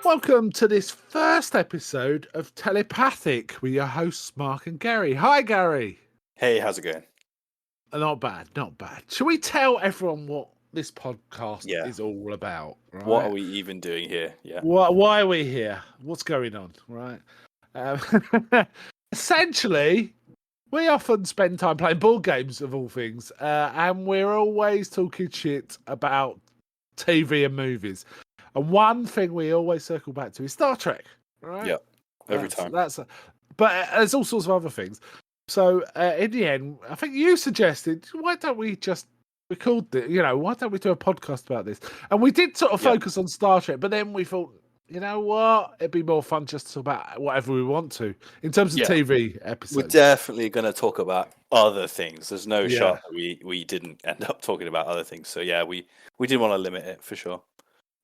Welcome to this first episode of Tellypathic with your hosts Mark and Gary. Hi, Gary. Hey, how's it going? Not bad, not bad. Shall we tell everyone what this podcast Yeah. is all about? Right? What are we even doing here? Yeah. Why are we here? What's going on? Right. Essentially, we often spend time playing board games of all things, and we're always talking shit about TV and movies. And one thing we always circle back to is Star Trek, right? Yeah, every time. But there's all sorts of other things. So in the end, I think you suggested, why don't we just record this? Why don't we do a podcast about this? And we did sort of focus on Star Trek, but then we thought, you know what? It'd be more fun just to talk about whatever we want to in terms of TV episodes. We're definitely going to talk about other things. There's no shot that we didn't end up talking about other things. So yeah, we did want to limit it for sure.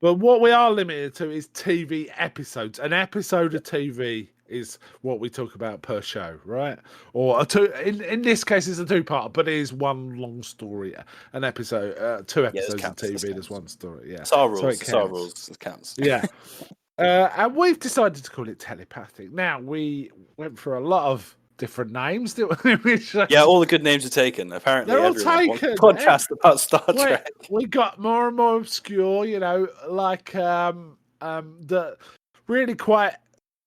But what we are limited to is TV episodes. An episode of TV is what we talk about per show, right? Or in this case, it's a two-part, but it is one long story. An episode, two episodes of TV. There's one story. Yeah, Star rules. Star rules. It counts. Yeah. And we've decided to call it Tellypathic. Now we went for a lot of different names. Yeah, all the good names are taken. Apparently, they're all taken. Podcast about Star Trek. We got more and more obscure, like the really quite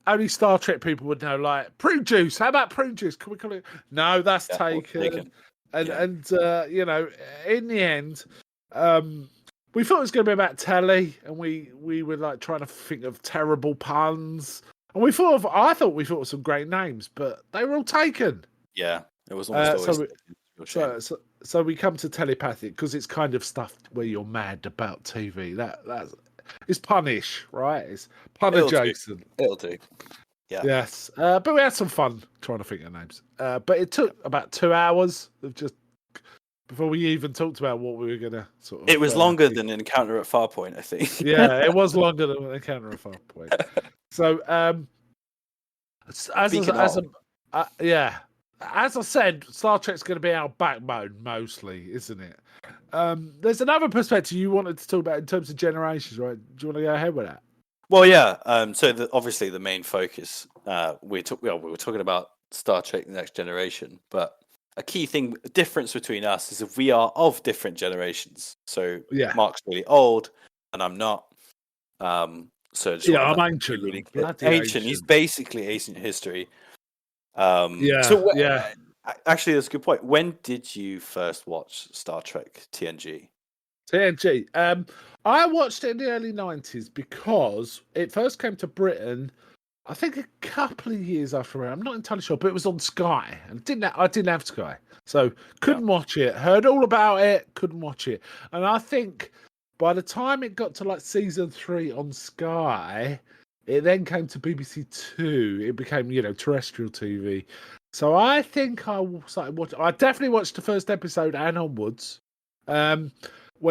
only Star Trek people would know, like prune juice. How about prune juice? Can we call it? No, that's taken. And in the end, we thought it was going to be about telly, and we were like trying to think of terrible puns. And I thought we thought of some great names, but they were all taken. Yeah, it was almost always. So we come to Tellypathic because it's kind of stuff where you're mad about TV. That's it's punish, right? It's pun adjacent. It'll do. Yeah. Yes, but we had some fun trying to think of names. But it took about 2 hours of just before we even talked about what we were going to sort of. It was longer than an encounter at Farpoint, I think. Yeah, it was longer than an encounter at Farpoint. So, as I said, Star Trek's going to be our backbone mostly, isn't it? There's another perspective you wanted to talk about in terms of generations, right? Do you want to go ahead with that? Well, yeah. So obviously the main focus, we were talking about Star Trek: The Next Generation, but a key difference between us is if we are of different generations. So Mark's really old, and I'm not. I'm ancient. Really ancient. He's basically ancient history. Actually, that's a good point. When did you first watch Star Trek TNG? TNG. I watched it in the early 90s because it first came to Britain, I think a couple of years after. I'm not entirely sure, but it was on Sky, and I didn't have Sky, so couldn't watch it. Heard all about it, couldn't watch it, and I think by the time it got to like season 3 on Sky, it then came to BBC Two. It became terrestrial TV. So I think I started watching. I definitely watched the first episode and onwards when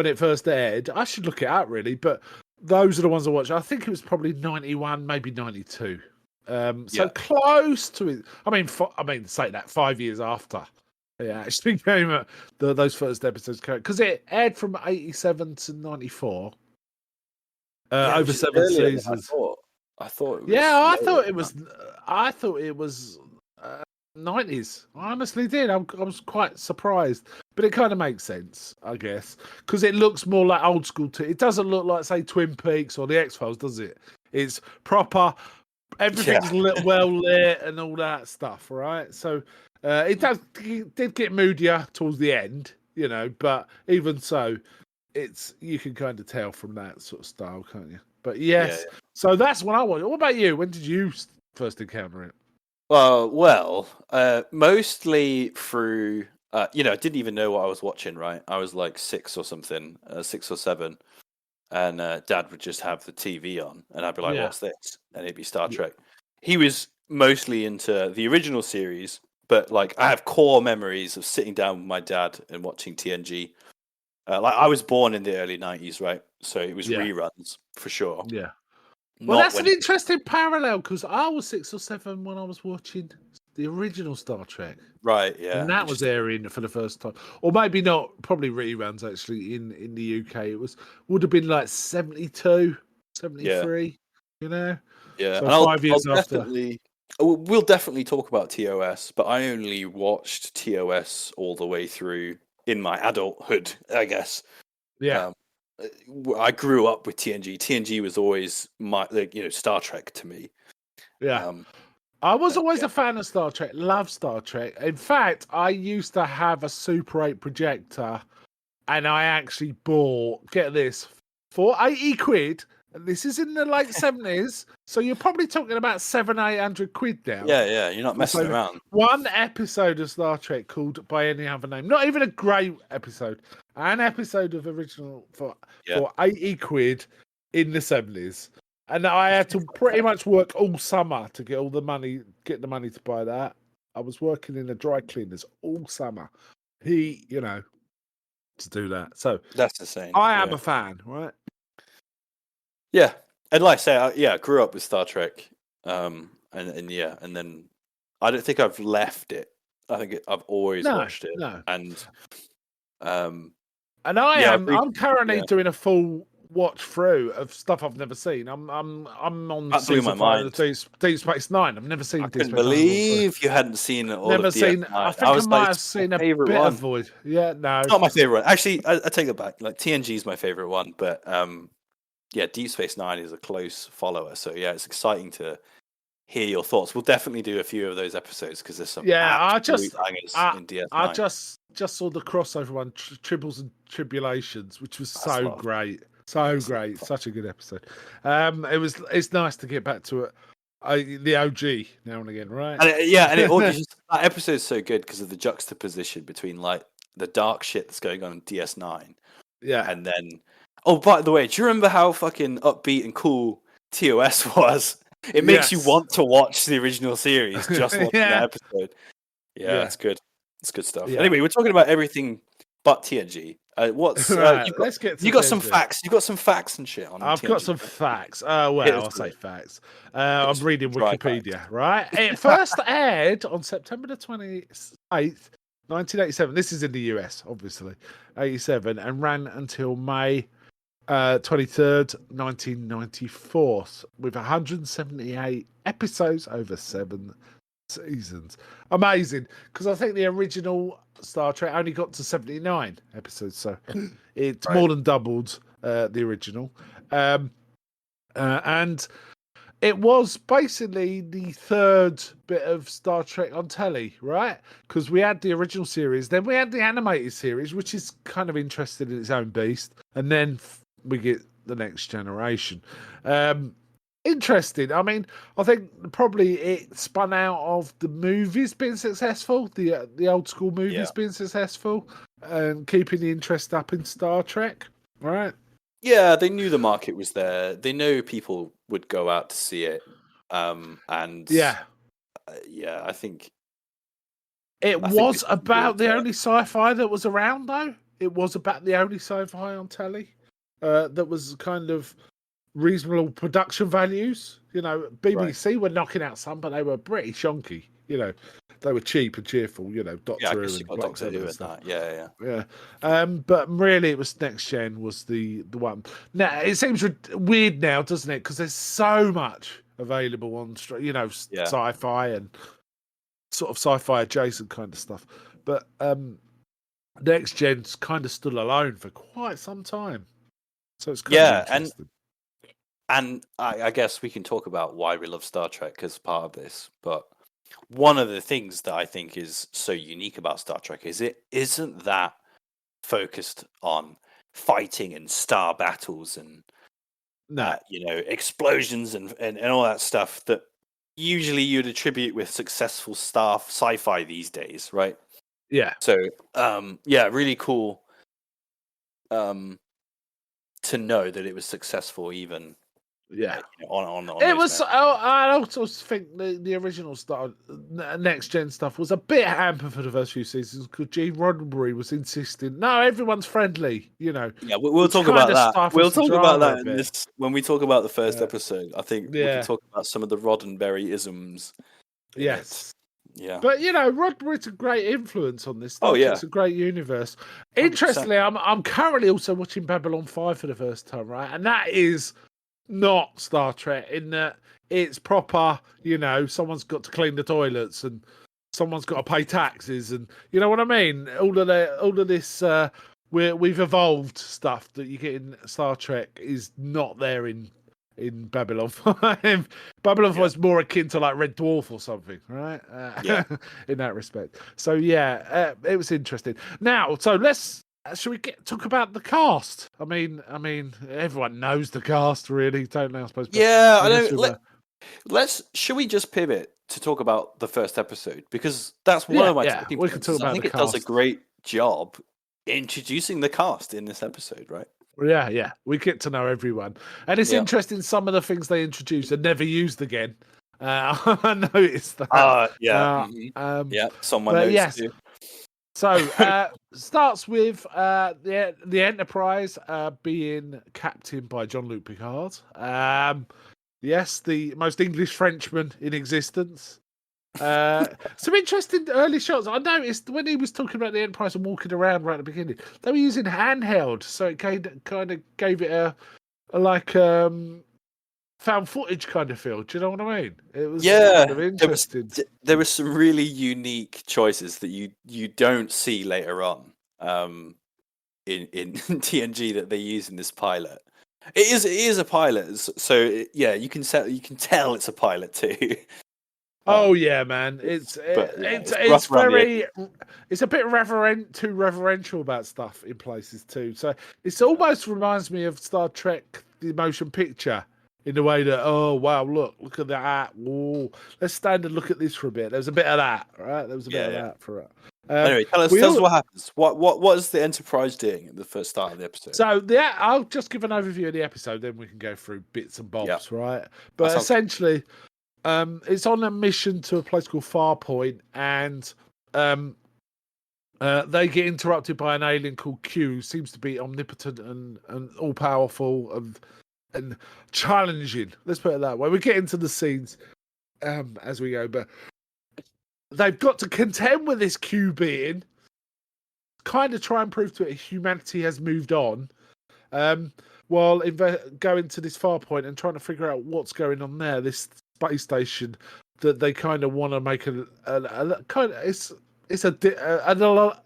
it first aired. I should look it up really, but those are the ones I watched. I think it was probably 91, maybe 92. So close to it. I mean, say that 5 years after it actually came out, those first episodes came, because it aired from 87 to 94 over 7 seasons. I thought. I thought it was 90s. I honestly did. I was quite surprised, but it kind of makes sense, I guess, because it looks more like old school. It doesn't look like, say, Twin Peaks or the X-Files, does it? It's proper. Everything's well lit and all that stuff, right? So it did get moodier towards the end, but even so, you can kind of tell from that sort of style, can't you? But yes, so that's what I watched. What about you? When did you first encounter it? Well, mostly through, I didn't even know what I was watching, right? I was like 6 or 7, and Dad would just have the TV on, and I'd be like, what's this? And it'd be Star Trek. He was mostly into the original series, but like I have core memories of sitting down with my dad and watching TNG. Like I was born in the early 90s, right? So it was reruns for sure. Yeah. Well, that's an interesting parallel because I was 6 or 7 when I was watching the original Star Trek. Right, yeah. And that was airing for the first time. Or maybe not, probably reruns actually in the UK. Would have been like 72, 73. you know. Yeah, So and 5 years after. we'll definitely talk about TOS, but I only watched TOS all the way through in my adulthood, I guess. Yeah, Um, I grew up with TNG. TNG was always my, Star Trek to me. yeah. Um, I was always yeah, a fan of Star Trek. Love Star Trek. In fact, I used to have a Super 8 projector, and I actually bought, get this, for 80 quid. And this is in the late 70s, so you're probably talking about 700-800 quid now. yeah. You're not messing around. One episode of Star Trek called by any other name, not even a great episode, an episode of original for 80 quid in the 70s. And I had to pretty much work all summer to get the money to buy that. I was working in the dry cleaners all summer. To do that. So That's insane. I am a fan, right? Yeah, and like I say, I grew up with Star Trek, and then I don't think I've left it. I think I've always watched it, No. and I'm currently yeah. doing a full watch through of stuff I've never seen. I'm on That blew my season 5 mind. of Deep Space Nine. I've never seen I Deep couldn't Space Nine. believe you hadn't seen all Never of seen. DS9. I think I was might like, have seen a bit favorite one. of Void. Yeah, no, It's not my favorite one. Actually, I take it back. Like TNG is my favorite one, but Deep Space Nine is a close follower. So yeah, it's exciting to hear your thoughts. We'll definitely do a few of those episodes because there's some absolute bangers in DS9. I just saw the crossover one, Tribbles and Tribulations, which was so great. So great. Such a good episode. It's nice to get back to it. The OG now and again, right? And it all just, that episode's so good because of the juxtaposition between like the dark shit that's going on in DS9. Yeah. And then, oh, by the way, do you remember how fucking upbeat and cool TOS was? It makes you want to watch the original series just watching that episode. Yeah, it's good. It's good stuff. Yeah. Anyway, we're talking about everything but TNG. Let's get to you got some facts. You've got some facts and shit on. I've TNG, got some facts. I'll say facts. I'm reading Wikipedia. Facts. Right. It first aired on September the 28th, 1987. This is in the US, obviously, 87, and ran until May 23rd, 1994, with 178 episodes over 7 seasons. Amazing, because I think the original Star Trek only got to 79 episodes, so it's more than doubled the original. And it was basically the third bit of Star Trek on telly, right? Because we had the original series, then we had the animated series, which is kind of interesting in its own beast, and then we get the Next Generation. Interesting. I mean, I think probably it spun out of the movies being successful, the old school movies being successful, and keeping the interest up in Star Trek, right? Yeah, they knew the market was there. They know people would go out to see it. I think it was about the only sci-fi that was around, though. It was about the only sci-fi on telly that was kind of reasonable production values. BBC were knocking out some, but they were pretty shonky. They were cheap and cheerful. Doctor Who and Doctor Who and stuff. Yeah. But really, it was Next Gen was the one. Now it seems weird now, doesn't it? Because there's so much available on, sci-fi and sort of sci-fi adjacent kind of stuff. But Next Gen's kind of stood alone for quite some time. So it's kind of interesting. And I guess we can talk about why we love Star Trek as part of this. But one of the things that I think is so unique about Star Trek is it isn't that focused on fighting and star battles and explosions and all that stuff that usually you'd attribute with successful sci-fi these days, right? Yeah. So, really cool to know that it was successful even. On it was. I also think the original Next Gen stuff was a bit hampered for the first few seasons because Gene Roddenberry was insisting, no, everyone's friendly. Yeah, we'll talk about that. We'll talk about that in this when we talk about the first episode. I think we can talk about some of the Roddenberry isms. Yes. Yeah, but Roddenberry's a great influence on this. It's a great universe. 100%. Interestingly, I'm currently also watching Babylon 5 for the first time, right? And that is not Star Trek in that it's proper. Someone's got to clean the toilets and someone's got to pay taxes, and you know what I mean. All of this. We've evolved stuff that you get in Star Trek is not there in Babylon 5. Babylon 5 is more akin to like Red Dwarf or something, right? In that respect. So it was interesting. Now, so should we talk about the cast? I mean, everyone knows the cast, really, don't they? I suppose. Yeah, I know. Should we just pivot to talk about the first episode, because that's one of my talking we points. can talk about I think the it does a cast. great job introducing the cast in this episode, right? Yeah, we get to know everyone, and it's interesting. Some of the things they introduce are never used again. I noticed that. Yeah, it's on my notes too. So starts with the Enterprise being captained by Jean-Luc Picard. Yes, the most English Frenchman in existence. Some interesting early shots. I noticed when he was talking about the Enterprise and walking around right at the beginning, they were using handheld, so it kind of gave it a found footage kind of feel. Do you know what I mean? It was kind of interesting. There were some really unique choices that you don't see later on in TNG that they use in this pilot. It is a pilot, so you can tell it's a pilot too. Oh yeah, man! It's very it's a bit too reverential about stuff in places too. So it almost reminds me of Star Trek: The Motion Picture in the way that, oh wow, look at that! Whoa, let's stand and look at this for a bit. There's a bit of that, right? There was a bit of that for it. Anyway, tell us what happens. What is the Enterprise doing at the first start of the episode? So I'll just give an overview of the episode, then we can go through bits and bobs, right? But essentially. It's on a mission to a place called Farpoint, and they get interrupted by an alien called Q, who seems to be omnipotent and all powerful and challenging. Let's put it that way. We get into the scenes as we go, but they've got to contend with this Q being, kind of try and prove to it humanity has moved on. While going to this Farpoint and trying to figure out what's going on there, this space station that they kind of want to make a kind of it's an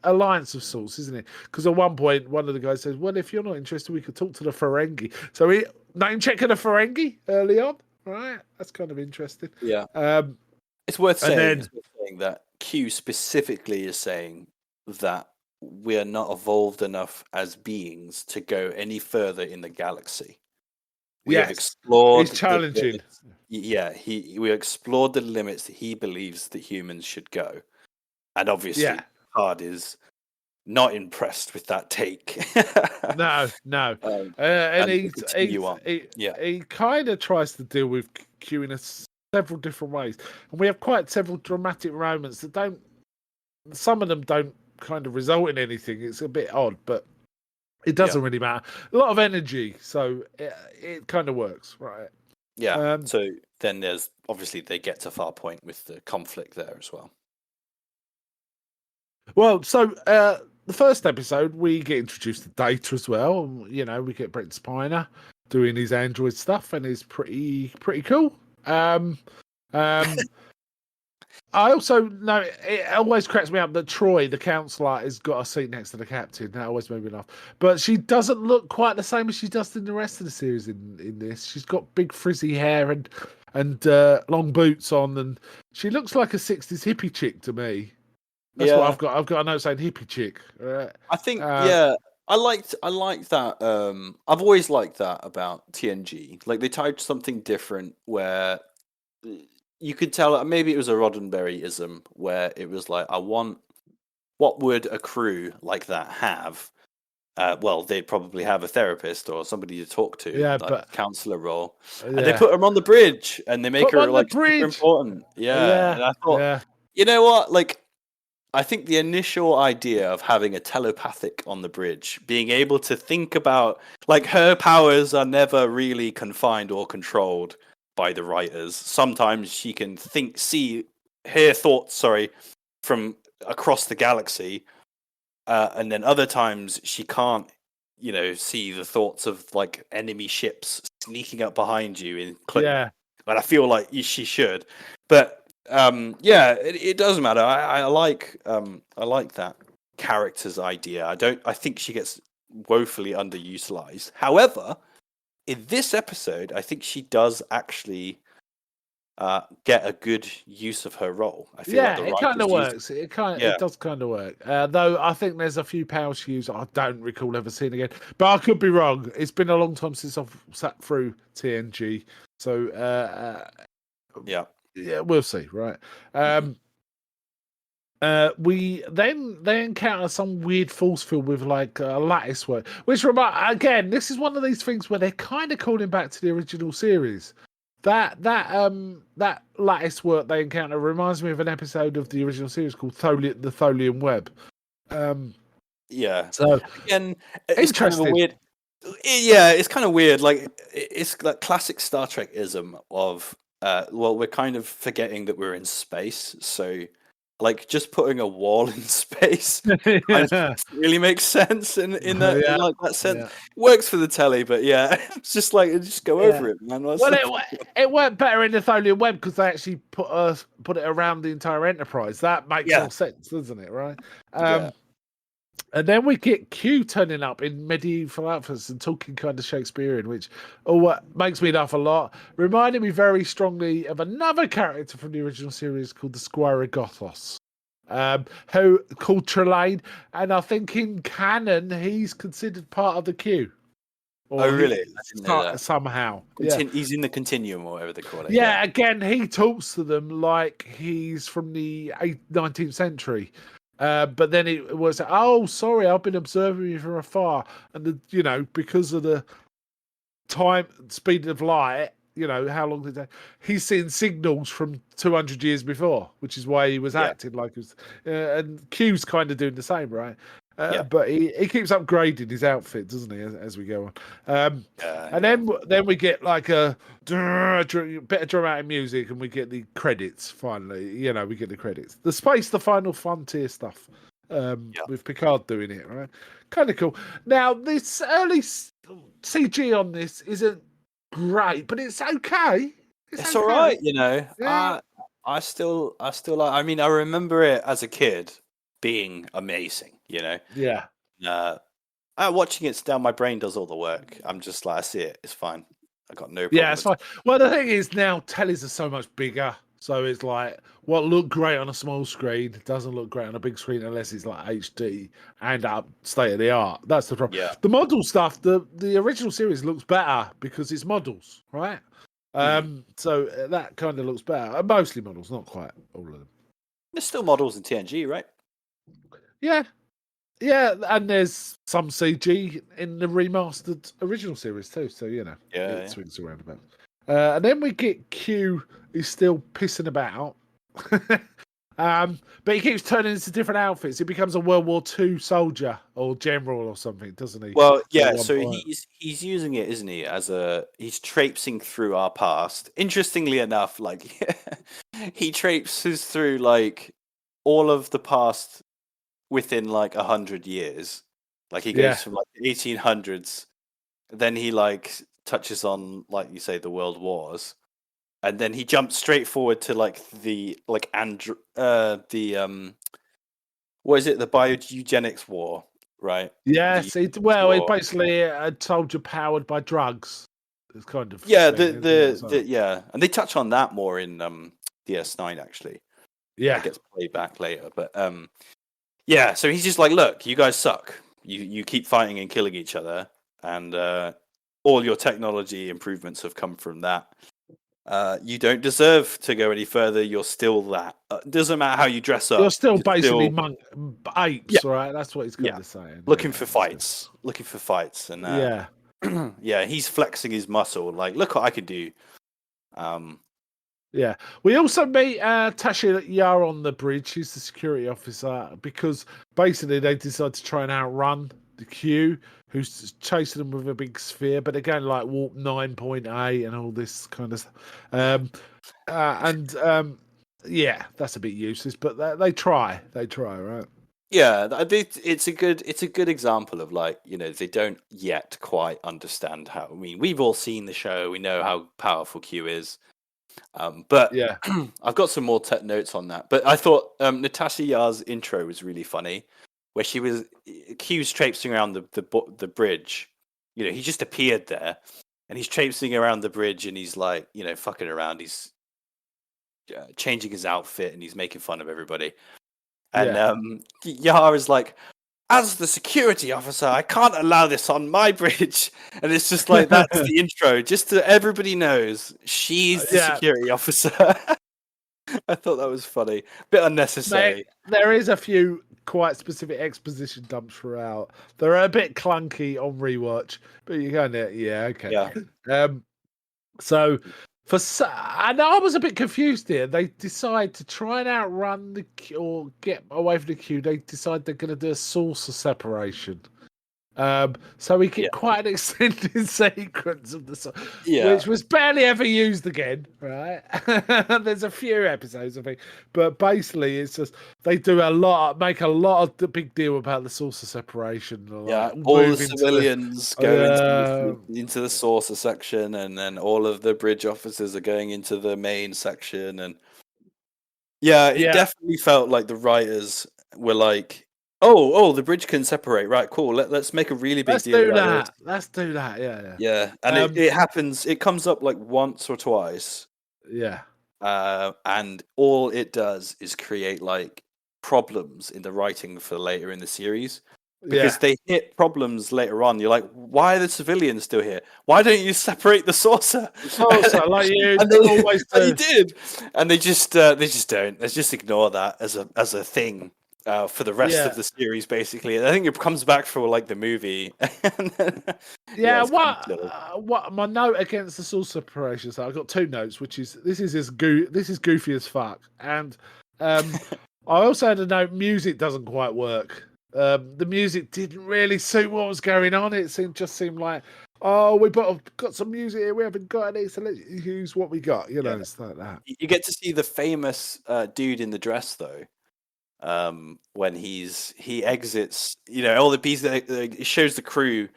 alliance of sorts, isn't it? Because at one point, one of the guys says, "Well, if you're not interested, we could talk to the Ferengi." So we name checking the Ferengi early on, right? That's kind of interesting. Yeah, it's worth saying that Q specifically is saying that we are not evolved enough as beings to go any further in the galaxy. We have explored. He's challenging. We explored the limits that he believes that humans should go, and obviously, Picard is not impressed with that take. No. And he kind of tries to deal with Q in several different ways, and we have quite several dramatic moments that don't. Some of them don't kind of result in anything. It's a bit odd, but it doesn't really matter. A lot of energy, so it kind of works, right? Yeah. So then there's obviously they get to Farpoint with the conflict there as well. Well, so the first episode we get introduced to Data as well. We get Brent Spiner doing his android stuff, and it's pretty cool. I also know it always cracks me up that Troy, the counselor, has got a seat next to the captain. That always made me laugh. But she doesn't look quite the same as she does in the rest of the series. In this, she's got big frizzy hair and long boots on, and she looks like a '60s hippie chick to me. That's what I've got. I've got a note saying hippie chick. I think I like that. I've always liked that about TNG. Like they tried something different where you could tell maybe it was a Roddenberry-ism where it was like, I want, what would a crew like that have? Well, they'd probably have a therapist or somebody to talk to, like counselor role. And they put them on the bridge and they make her like super important. Yeah. And I thought, you know what? Like, I think the initial idea of having a telepathic on the bridge, being able to think about, like, her powers are never really confined or controlled by the writers. Sometimes she can hear thoughts, from across the galaxy, and then other times she can't, see the thoughts of like enemy ships sneaking up behind you in Yeah. and I feel like she should. But yeah, it doesn't matter. I like that character's idea. I think she gets woefully underutilized. However, in this episode, I think she does actually get a good use of her role. I feel like Yeah, the it kind writers of use works. yeah. It does kind of work. Though I think there's a few powers she used I don't recall ever seeing again. But I could be wrong. It's been a long time since I've sat through TNG, so Yeah. we'll see. Right. We then they encounter some weird force field with like lattice work, which again, this is one of these things where they're kind of calling back to the original series. That lattice work they encounter reminds me of an episode of the original series called the Tholian Web. Yeah. So again, it's kind of a interesting. weird. Yeah, it's kind of weird. Like it's like classic Star Trek-ism of well, we're kind of forgetting that we're in space, so like just putting a wall in space kind of doesn't really makes sense in that in like that sense. Yeah. Works for the telly, but yeah, it's just like just go Yeah. over it, man. Well, it worked better in the Tholian Web because they actually put it around the entire Enterprise. That makes more sense, doesn't it? Right. Yeah. And then we get Q turning up in medieval outfits and talking kind of Shakespearean, which makes me laugh a lot. Reminded me very strongly of another character from the original series called the Squire of Gothos, who called Trelane. And I think in canon, he's considered part of the Q. Oh, really? I didn't know that. Somehow. He's in the continuum or whatever they call it. Yeah, again, he talks to them like he's from the 19th century. But then it was, oh, sorry, I've been observing you from afar. And, because of the speed of light, how long did he's seen signals from 200 years before, which is why he was acting like he was. And Q's kind of doing the same, right? But he keeps upgrading his outfit, doesn't he, as we go on? Then we get like a bit of dramatic music, and we get the credits. Finally, we get the credits. The Final Frontier stuff, with Picard doing it, right? Kind of cool. Now, this early CG on this isn't great, but it's okay. It's all right, Yeah. I still like. I mean, I remember it as a kid being amazing. Yeah. Watching it down, my brain does all the work. I'm just like, I see it. It's fine. I got no problem. Yeah, it's fine. Well, the thing is now tellies are so much bigger. So it's like what looked great on a small screen doesn't look great on a big screen unless it's like HD and up state of the art. That's the problem. Yeah. The model stuff, the original series looks better because it's models, right? So that kind of looks better. Mostly models, not quite all of them. There's still models in TNG, right? Yeah. Yeah, and there's some CG in the remastered original series too, so it swings around about. And then we get Q, who's still pissing about, but he keeps turning into different outfits. He becomes a World War II soldier or general or something, doesn't he? Well, yeah. So he's using it, isn't he? He's traipsing through our past. Interestingly enough, like he traipses through like all of the past within like 100 years. Like he goes from like the 1800s, then he like touches on, like you say, the world wars, and then he jumps straight forward to like the what is it, the bioeugenics war, right? Yes, it's basically a soldier powered by drugs. It's kind of and they touch on that more in DS9 actually. Yeah, it gets played back later, but yeah, so he's just like, look, you guys suck. You keep fighting and killing each other, and all your technology improvements have come from that. You don't deserve to go any further. You're still that. Doesn't matter how you dress up. You're still basically apes, right? That's what he's kind of saying. Looking for fights, and yeah, yeah, he's flexing his muscle. Like, look what I could do. Yeah, we also meet Tasha Yar on the bridge. She's the security officer because basically they decide to try and outrun the Q, who's chasing them with a big sphere. But again, like warp 9.8 and all this kind of stuff. Yeah, that's a bit useless. But they try, right? Yeah, it's a good example of like, they don't yet quite understand how. I mean, we've all seen the show, we know how powerful Q is. But Yeah, I've got some more tech notes on that. But I thought Natasha Yar's intro was really funny, where Q's traipsing around the bridge. He just appeared there, and he's traipsing around the bridge, and he's like, fucking around. He's changing his outfit, and he's making fun of everybody. And yeah. Yar is like, as the security officer, I can't allow this on my bridge. And it's just like, that's the intro, just so everybody knows she's the Yeah, security officer. I thought that was funny. Bit unnecessary. there is a few quite specific exposition dumps throughout. They're a bit clunky on rewatch, but you're going to, yeah, okay. Yeah. So and I was a bit confused here. They decide to try and outrun the queue or get away from the queue. They decide they're going to do a saucer separation. So we Yeah. get quite an extended sequence of Yeah. which was barely ever used again, right? There's a few episodes, I think, but basically it's just they make a lot of the big deal about the saucer separation. Yeah. Like, All the civilians go into the saucer saucer section, and then all of the bridge officers are going into the main section. And yeah, it definitely felt like the writers were like, oh, the bridge can separate. Right, cool. Let's make a really big deal about this. Let's do that. Yeah. Yeah, and it happens. It comes up like once or twice. Yeah. And all it does is create like problems in the writing for later in the series, because they hit problems later on. You're like, why are the civilians still here? Why don't you separate the saucer? Like you always do. And you did, and they just don't. They just ignore that as a thing. For the rest of the series, basically, I think it comes back for like the movie. And then, what my note against the source separation? So I've got two notes, which is this is goofy as fuck, and I also had a note. Music doesn't quite work. The music didn't really suit what was going on. It just seemed like, oh, we've got some music here. We haven't got any, so let's use what we got. It's like that. You get to see the famous dude in the dress though. When he exits, all the pieces, it shows the crew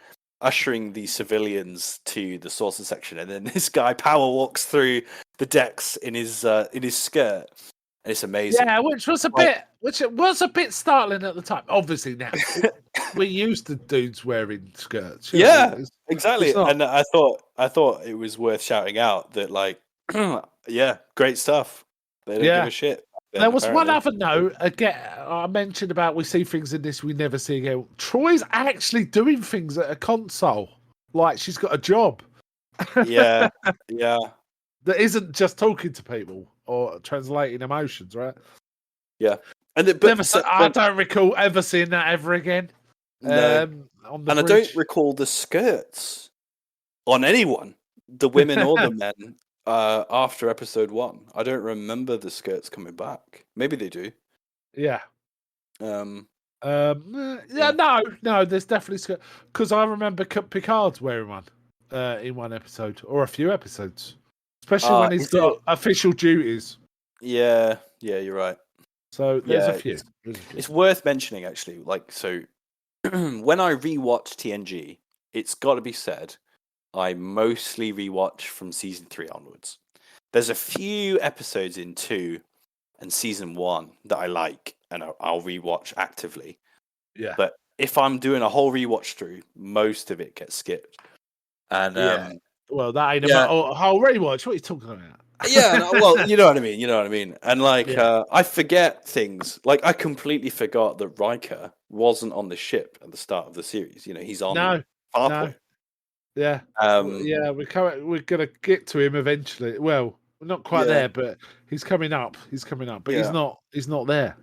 ushering the civilians to the saucer section, and then this guy power walks through the decks in his skirt, and it's amazing. Yeah, which was a bit startling at the time. Obviously now we're used to dudes wearing skirts. Yeah, exactly. And I thought it was worth shouting out that, like, yeah, great stuff. They don't give a shit. There was one other note again. I mentioned about we see things in this we never see again. Troy's actually doing things at a console, like she's got a job. Yeah. That isn't just talking to people or translating emotions, right? Yeah, I don't recall ever seeing that ever again. No. I don't recall the skirts on anyone, the women or the men. After episode 1, I don't remember the skirts coming back. Maybe they do. Yeah. No, there's definitely skirts, because I remember Picard's wearing one in one episode or a few episodes, especially when he's got official duties. Yeah, you're right. So there's a few. It's worth mentioning actually. Like, so when I rewatch TNG, it's got to be said, I mostly rewatch from season 3 onwards. There's a few episodes in 2 and season 1 that I like, and I'll rewatch actively. Yeah. But if I'm doing a whole rewatch through, most of it gets skipped. And well, that ain't about a whole rewatch. What are you talking about? Yeah, well, you know what I mean. And like, I forget things. Like, I completely forgot that Riker wasn't on the ship at the start of the series. He's on Farpoint. Yeah. We're gonna get to him eventually. Well, we're not quite there, but he's coming up. But he's not there.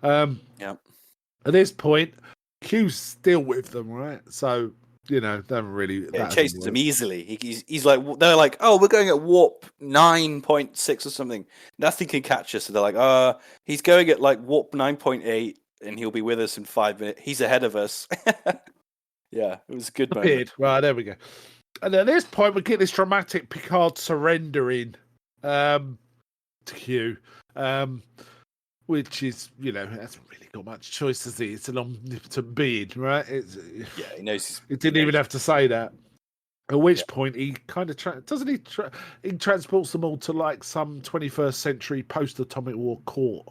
At this point, Q's still with them, right? So they haven't really. It chases him easily. He's like, they're like, oh, we're going at warp 9.6 or something. Nothing can catch us. So they're like, he's going at like warp 9.8, and he'll be with us in 5 minutes. He's ahead of us. Yeah, it was a good moment. Right, there we go. And at this point, we get this dramatic Picard surrendering to Q. which is, hasn't really got much choice, has he? It's an omnipotent being, right? He knows. It didn't even have to say that. At which point he kind of doesn't he? He transports them all to like some 21st century post-atomic war court,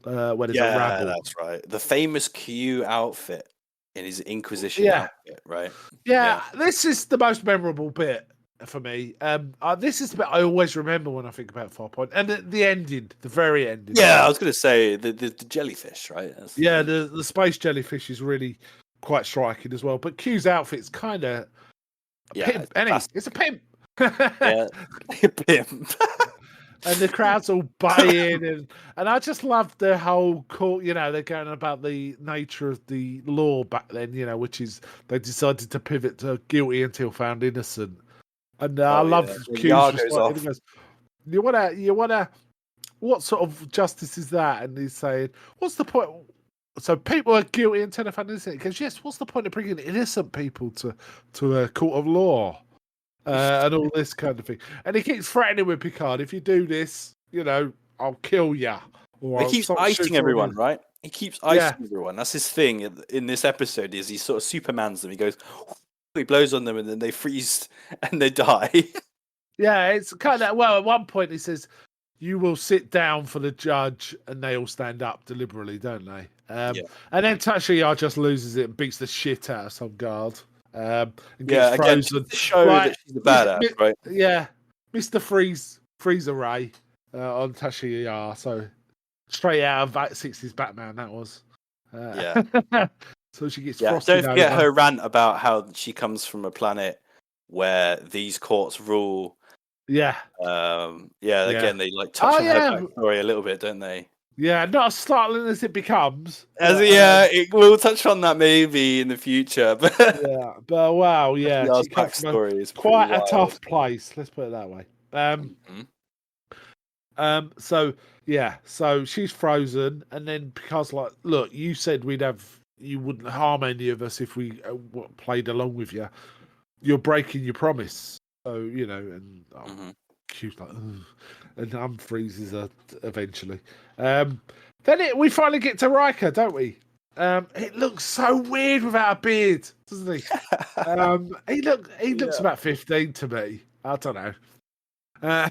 where there's a rabble. That's right. The famous Q outfit in his Inquisition outfit, right? Yeah, this is the most memorable bit for me. This is the bit I always remember when I think about Farpoint, and the ending, the very ending. Yeah, I was going to say the jellyfish, right? The space jellyfish is really quite striking as well. But Q's outfit's kind of pimp, it's a pimp. Yeah, pimp. And the crowd's all baying, and I just love the whole court. They're going about the nature of the law back then. Which is they decided to pivot to guilty until found innocent. And I love Q's response. He goes, "You wanna, what sort of justice is that?" And he's saying, "What's the point?" So people are guilty until they're found innocent. He goes, "Yes. What's the point of bringing innocent people to a court of law?" And all this kind of thing. And he keeps threatening with Picard, if you do this, I'll kill you. He keeps icing everyone, right? He keeps icing everyone. That's his thing in this episode, is he sort of Supermans them. He goes, he blows on them and then they freeze and they die. Yeah, it's kind of, at one point he says, you will sit down for the judge, and they all stand up deliberately, don't they? And then Tasha just loses it and beats the shit out of some guard. And gets frozen. Again, to show that she's a badass, right? Yeah, Mr. Freezer Ray on Tasha Yar. So straight out of 60s Batman, that was. So she gets frosted. Don't forget her rant about how she comes from a planet where these courts rule. Yeah. Again, they like touch on her backstory a little bit, don't they? Yeah, not as startling as it becomes. We'll touch on that maybe in the future. But but wow, she backstory is quite a tough place. Let's put it that way. So she's frozen, and then Picard's like, "Look, you said you wouldn't harm any of us if we played along with you. You're breaking your promise." So and Q's like, ugh. And freezes her eventually. Then we finally get to Riker, don't we? It looks so weird without a beard, doesn't he? He looks about 15 to me. I don't know. I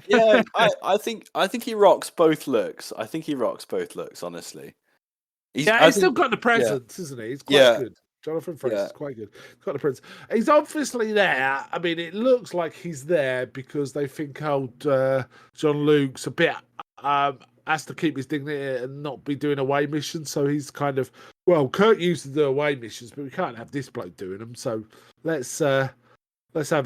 think he rocks both looks. Honestly. He's still got the presence, isn't he? He's quite good. Jonathan Frakes is quite good. He's got the presence. He's obviously there. I mean, it looks like he's there because they think old Jean-Luc's a bit has to keep his dignity and not be doing away missions. So he's kind of, Kirk used to do away missions, but we can't have this bloke doing them. So let's have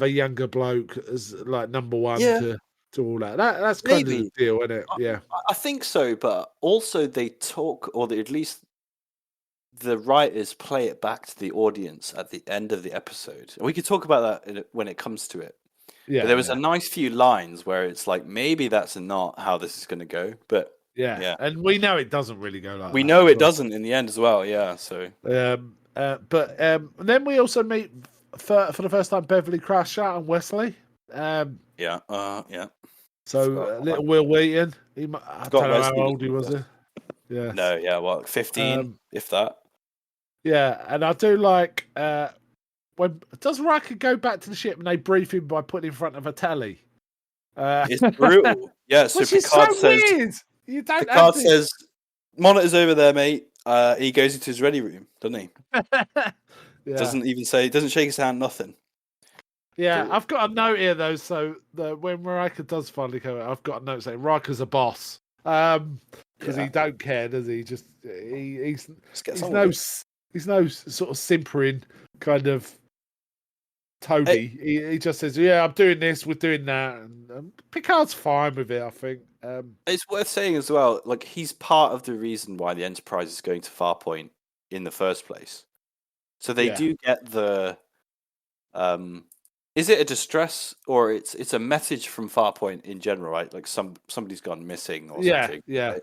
a younger bloke as like number one to all that. That's kind of the deal, isn't it? Yeah, I think so. But also they talk, or at least the writers play it back to the audience at the end of the episode. And we could talk about that when it comes to it. Yeah, but there was a nice few lines where it's like, maybe that's not how this is going to go. But and we know it doesn't really go like that. We know it doesn't in the end as well. Yeah, so. But then we also meet for the first time Beverly Crusher and Wesley. Yeah. So little Will Wheaton. I don't know how old he was. Yeah. No, 15, if that. Yeah, and I do like when does Riker go back to the ship and they brief him by putting in front of a telly? It's brutal. Yeah, so Picard says. Weird. Picard says, "Monitor's over there, mate." He goes into his ready room, doesn't he? Doesn't even say. Doesn't shake his hand. Nothing. Yeah, brutal. I've got a note here though. So when Riker does finally come out, I've got a note saying Riker's a boss. Because he don't care, does he? Just he's no sort of simpering kind of toady. He just says, "Yeah, I'm doing this, we're doing that," and Picard's fine with it. I think it's worth saying as well. Like he's part of the reason why the Enterprise is going to Farpoint in the first place. So they do get the. Is it a distress or it's a message from Farpoint in general, right? Like somebody's gone missing or something. Yeah.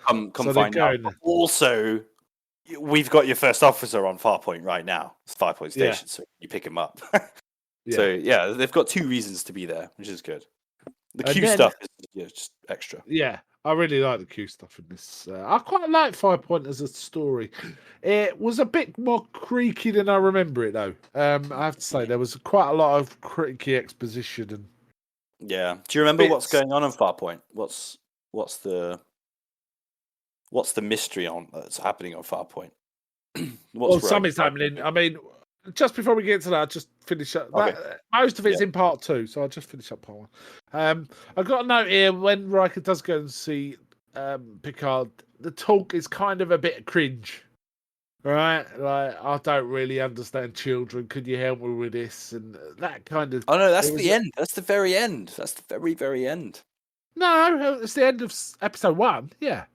Come find out. But also, we've got your first officer on Farpoint right now. It's Farpoint Station, so you pick him up. So they've got two reasons to be there, which is good. The Q stuff is just extra. Yeah, I really like the Q stuff in this. I quite like Farpoint as a story. It was a bit more creaky than I remember it, though. I have to say there was quite a lot of creaky exposition and Yeah. Do you remember what's bits. going on Farpoint? What's the mystery on that's happening on Farpoint? Well, What's right? something's happening. I mean, just before we get to that, I'll just finish up. Okay. Most of it's Yeah. in part 2, so I'll just finish up part 1. I've got a note here when Riker does go and see Picard. The talk is kind of a bit cringe, right? Like, I don't really understand children. Could you help me with this? And that kind of. Oh no, that's it was the end. That's the very end. That's the very, very end. No, it's the end of episode 1, yeah,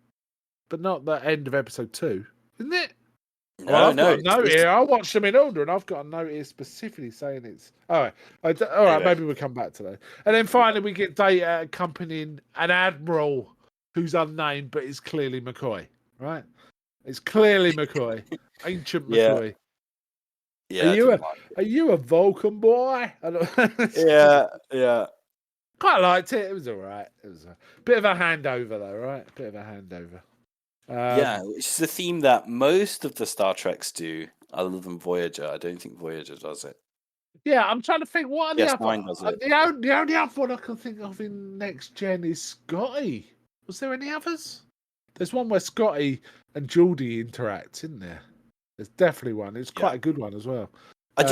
but not the end of episode 2, isn't it? Well, I've got a note here. I watched them in order, and I've got a note here specifically saying it's. All right, all right. Anyway. Maybe we'll come back to that. And then finally, we get Data accompanying an admiral who's unnamed, but is clearly McCoy. Right? It's clearly McCoy, ancient McCoy. Yeah. Are you a Vulcan boy? I don't... Yeah. Quite liked it. It was all right. It was a bit of a handover, though, right? A bit of a handover. Yeah, which is a theme that most of the Star Treks do, other than Voyager. I don't think Voyager does it. Yeah, I'm trying to think. What are the other? DS9 does it. The only other one I can think of in Next Gen is Scotty. Was there any others? There's one where Scotty and Geordie interact, isn't there? There's definitely one. It's quite a good one as well. I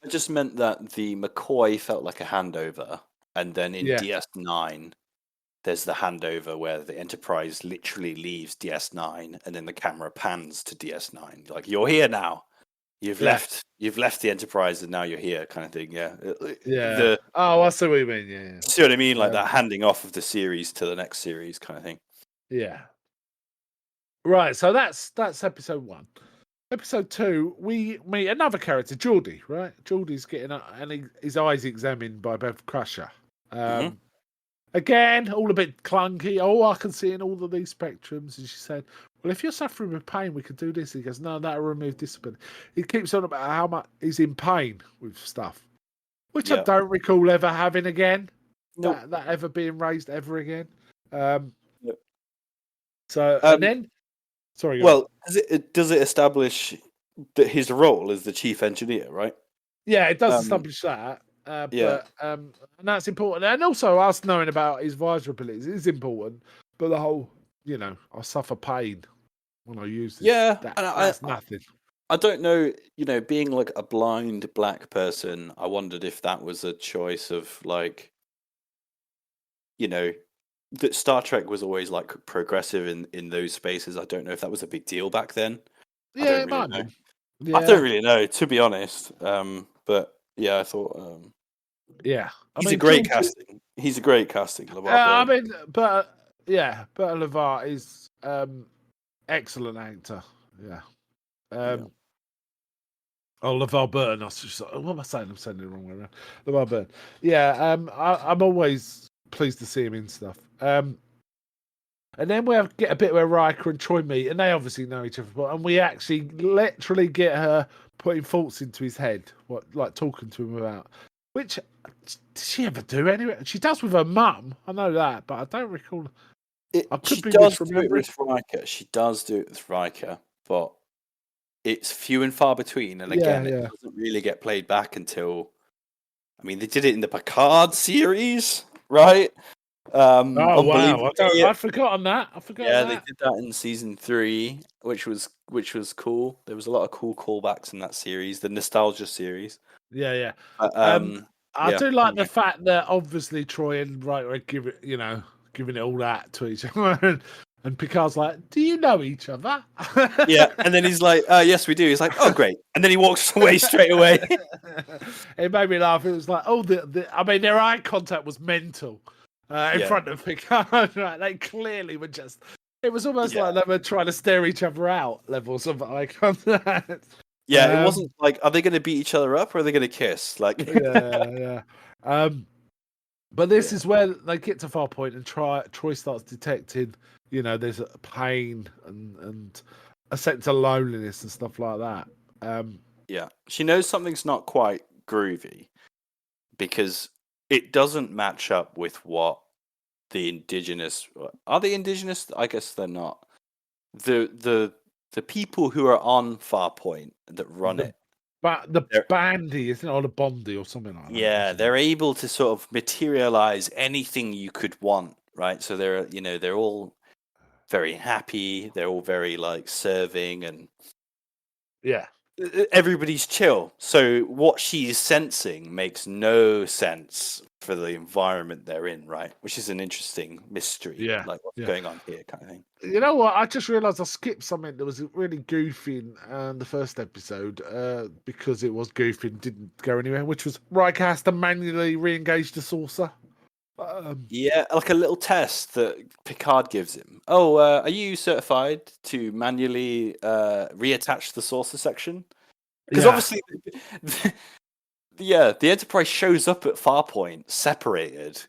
just meant that the McCoy felt like a handover, and then in DS9, there's the handover where the Enterprise literally leaves DS9, and then the camera pans to DS9. Like, you're here now. You've left the Enterprise, and now you're here, kind of thing. Yeah. Yeah. I see what you mean. Yeah. See what I mean? Like that handing off of the series to the next series, kind of thing. Yeah. Right. So that's episode 1. Episode 2, we meet another character, Geordie. Right. Geordie's getting his eyes examined by Bev Crusher. Again, all a bit clunky. Oh, I can see in all of these spectrums. And she said, well, if you're suffering with pain, we could do this. He goes, no, that'll remove discipline. He keeps on about how much he's in pain with stuff, which I don't recall ever having again. Nope. That ever being raised ever again. So, and then, sorry. Well, does it establish that his role as the chief engineer, right? Yeah, it does establish that. But and that's important, and also us knowing about his visor abilities is important. But the whole, I suffer pain when I use this. Yeah, that's nothing. I don't know. Being like a blind black person, I wondered if that was a choice of like, that Star Trek was always like progressive in those spaces. I don't know if that was a big deal back then. Yeah, it might be. Yeah. I don't really know, to be honest. But yeah, I thought. He's a great casting. He's a great casting. But LeVar is excellent actor. Yeah. Oh, LeVar Burton. What am I saying? I'm saying it the wrong way around. LeVar Burton. Yeah. I'm always pleased to see him in stuff. And then we get a bit where Riker and Troy meet, and they obviously know each other. And we actually literally get her putting thoughts into his head, like talking to him about. Which did she ever do anyway? She does with her mum. I know that, but I don't recall. She does do it with Riker. She does do it with Riker, but it's few and far between. And again, it doesn't really get played back until. I mean, they did it in the Picard series, right? Oh wow! I'd forgotten that. Yeah, they did that in season 3, which was cool. There was a lot of cool callbacks in that series, the nostalgia series. Yeah. I do like the fact that obviously Troy and Riker are giving it all that to each other, and Picard's like, "Do you know each other?" Yeah, and then he's like, "Yes, we do." He's like, "Oh, great," and then he walks away straight away. It made me laugh. It was like, their eye contact was mental. In front of Picard, right? They clearly were just. It was almost like they were trying to stare each other out. Levels of eye contact. Yeah, it wasn't like, are they going to beat each other up or are they going to kiss? Like, yeah. But this is where they get to Farpoint and Troy starts detecting, there's a pain and a sense of loneliness and stuff like that. She knows something's not quite groovy because it doesn't match up with what the indigenous. Are they indigenous? I guess they're not. The people who are on Farpoint that run The it. But the They're, bandy, isn't it, or the bondy or something like that? yeah, Isn't it? they're able to sort of materialize anything you could want, right? So they're all very happy. They're all very like serving, and Yeah. everybody's chill. So what she's sensing makes no sense for the environment they're in, right? Which is an interesting mystery, Yeah. like what's Yeah. going on here, kind of thing. You know what? I just realised I skipped something that was really goofy in the first episode because it was goofy and didn't go anywhere, which was Riker has to manually re-engage the saucer. Yeah, like a little test that Picard gives him. Oh, are you certified to manually reattach the saucer section? Because Yeah. obviously, yeah, the Enterprise shows up at Farpoint separated,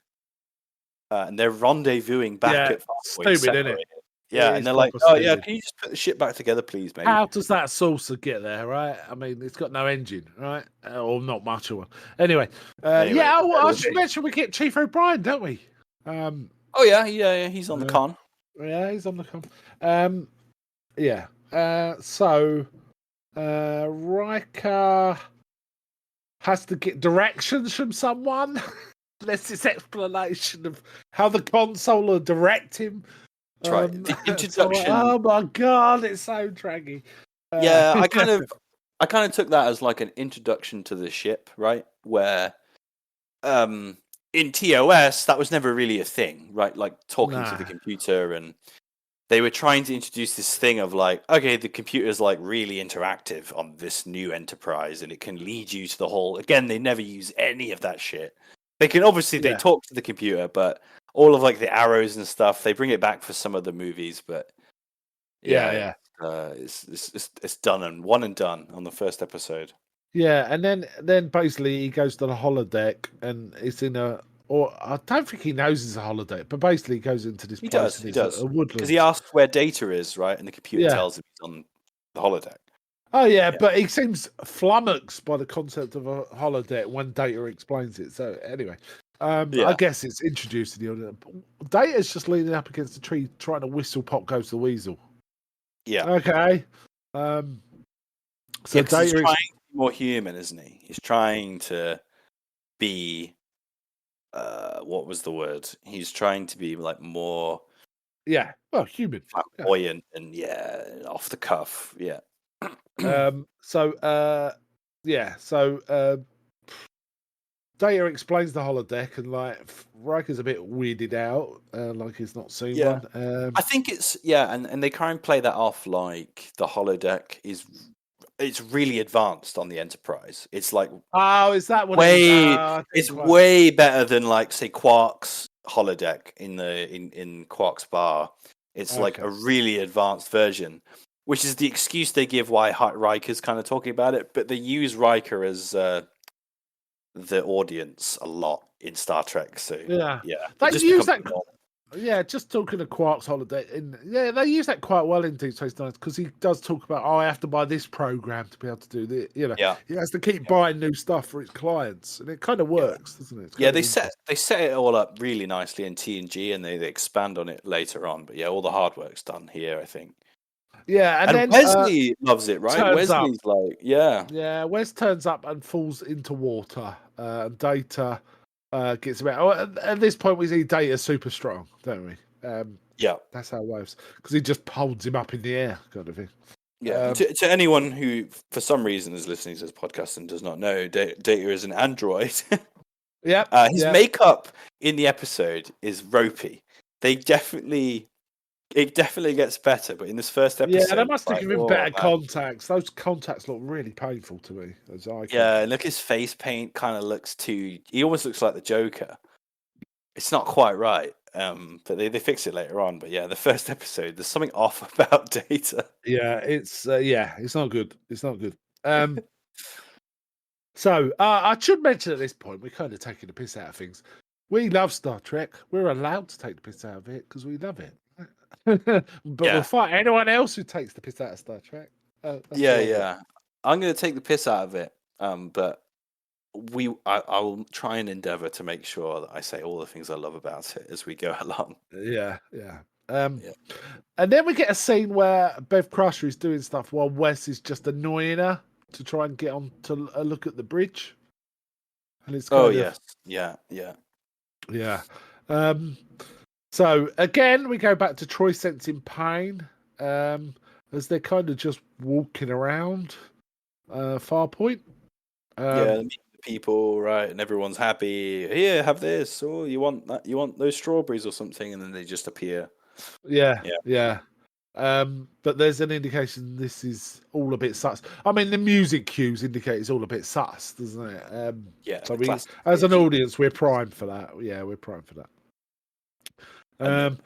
and they're rendezvousing back Yeah, at Farpoint stupid, isn't it? separated. It Yeah, and is they're like, proper "Oh yeah, stupid. can you just put the shit back together, please, mate?" How does that saucer get there, right? I mean, it's got no engine, right? Or not much of one. Anyway, Anyway, I should mention we get Chief O'Brien, don't we? oh yeah, he's on the con. Yeah, he's on the con. Yeah. So Riker has to get directions from someone. There's this explanation of how the console will direct him. That's right. The introduction. Oh my god, it's so draggy. Yeah, I kind of took that as like an introduction to the ship, right? Where in TOS that was never really a thing, right? Like talking to the computer, and they were trying to introduce this thing of like, okay, the computer's like really interactive on this new Enterprise, and it can lead you to the whole. Again, they never use any of that shit. They can obviously they talk to the computer, but all of like the arrows and stuff, they bring it back for some of the movies, but yeah. It's done and one and done on the first episode. Yeah, and then basically he goes to the holodeck and it's in a, or I don't think he knows it's a holodeck, but basically he goes into this place. He does. A woodland. Because he asks where Data is, right? And the computer tells him he's on the holodeck. Oh yeah, but he seems flummoxed by the concept of a holodeck when Data explains it. So anyway, I guess it's introduced to the audience. Data's just leaning up against the tree trying to whistle Pop Goes the Weasel. Yeah. Okay. So Data he's trying to be more human, isn't he? He's trying to be what was the word? He's trying to be like more human. Flamboyant and off the cuff. Yeah. Data explains the holodeck and like Riker's a bit weirded out, like he's not seen one. I think it's and they kind of play that off like the holodeck it's really advanced on the Enterprise. It's like is that what it's way better than like say Quark's holodeck in Quark's bar. It's like a really advanced version, which is the excuse they give why Riker's kind of talking about it, but they use Riker as the audience a lot in Star Trek. So they use that. Yeah, just talking to Quark's holiday, they use that quite well in Deep Space Nine because he does talk about, I have to buy this program to be able to do this. He has to keep buying new stuff for his clients, and it kind of works, doesn't it? They set it all up really nicely in TNG, and they expand on it later on. But all the hard work's done here, I think. Yeah, and then Wesley loves it, right? Wesley's Wes turns up and falls into water. And Data gets about. At this point, we see Data super strong, don't we? That's how it works because he just holds him up in the air, kind of thing. Yeah. To anyone who, for some reason, is listening to this podcast and does not know, Data is an android. His makeup in the episode is ropey. It definitely gets better, but in this first episode, they must have given him better contacts. Those contacts look really painful to me. Look, his face paint kind of looks he almost looks like the Joker. It's not quite right, but they fix it later on. But the first episode, there's something off about Data. It's not good. It's not good. So I should mention at this point, we're kind of taking the piss out of things. We love Star Trek. We're allowed to take the piss out of it because we love it. But we'll fight anyone else who takes the piss out of Star Trek. I'm going to take the piss out of it. But I'll try and endeavour to make sure that I say all the things I love about it as we go along. Yeah. Yeah. And then we get a scene where Bev Crusher is doing stuff while Wes is just annoying her to try and get on to a look at the bridge. And it's Oh kind of yes, yeah. yeah. Um, so again, we go back to Troy sensing pain as they're kind of just walking around Farpoint. Yeah, they meet the people, right, and everyone's happy. Here, have this. Oh, you want that? You want those strawberries or something? And then they just appear. Yeah, Yeah, yeah. But there's an indication this is all a bit sus. I mean, the music cues indicate it's all a bit sus, doesn't it? yeah. So The we, classic as an TNG. audience, we're primed for that. Yeah, we're primed for that. And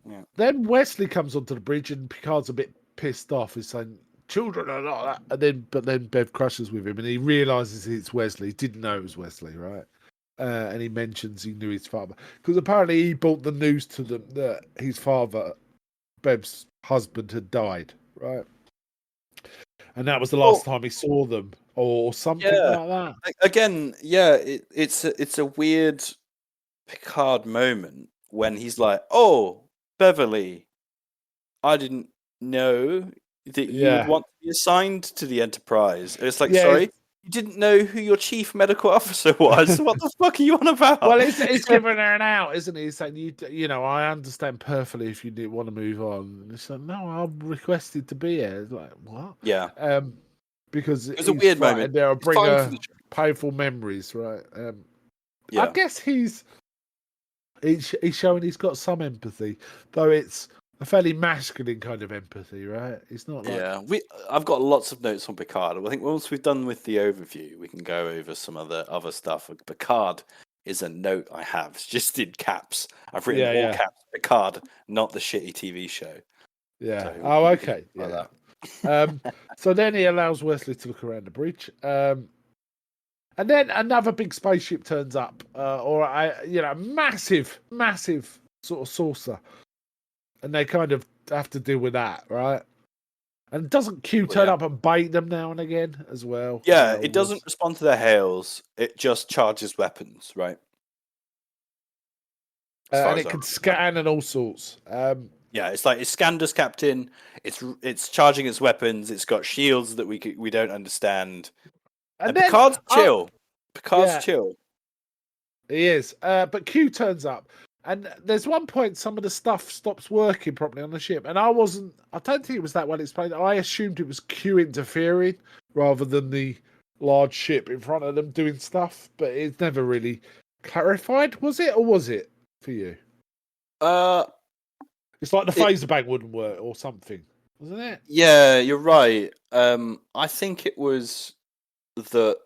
yeah. Then Wesley comes onto the bridge, and Picard's a bit pissed off. He's saying, "Children are not that." But then Bev crushes with him, and he realizes it's Wesley. He didn't know it was Wesley, right? And he mentions he knew his father because apparently he brought the news to them that his father, Bev's husband, had died, right? And that was the last time he saw them, or something Yeah. like that. Again, yeah. It's a weird Picard moment when he's like, "Oh, Beverly, I didn't know that you would Yeah, want to be assigned to the Enterprise." And it's like, yeah. sorry, you didn't know who your chief medical officer was. What the fuck are you on about? Well, he's giving her an out, isn't he? He's saying, you know, I understand perfectly if you did want to move on. And it's like, no, I'm requested to be here. It's like, what? Yeah, Because it was a he's weird moment. frightened they'll It's bring fine for her the show. painful memories, right? I Yeah, guess he's showing he's got some empathy, though it's a fairly masculine kind of empathy, right? It's not like, yeah. I've got lots of notes on Picard. I think once we've done with the overview, we can go over some other stuff. Picard is a note I have, it's just in caps. I've written all yeah. caps. Picard, not the shitty TV show. Yeah. So Oh, we can okay. talk about Yeah. So then he allows Wesley to look around the bridge. And then another big spaceship turns up, or massive sort of saucer, and they kind of have to deal with that, right? And doesn't Q turn yeah. up and bait them now and again as well? Yeah, it doesn't respond to their hails. It just charges weapons, right? As far And as it I can remember. scan and all sorts. Yeah, it's like it's scanned us, Captain. It's charging its weapons. It's got shields that we don't understand. And And then, Picard's chill. Picard's yeah, chill. he is. But Q turns up, and there's one point some of the stuff stops working properly on the ship, and I don't think it was that well explained. I assumed it was Q interfering rather than the large ship in front of them doing stuff, but it's never really clarified. Was it, or was it for you? Uh, It's like the it, phaser bag wouldn't work or something, wasn't it? yeah, you're right. I think it was that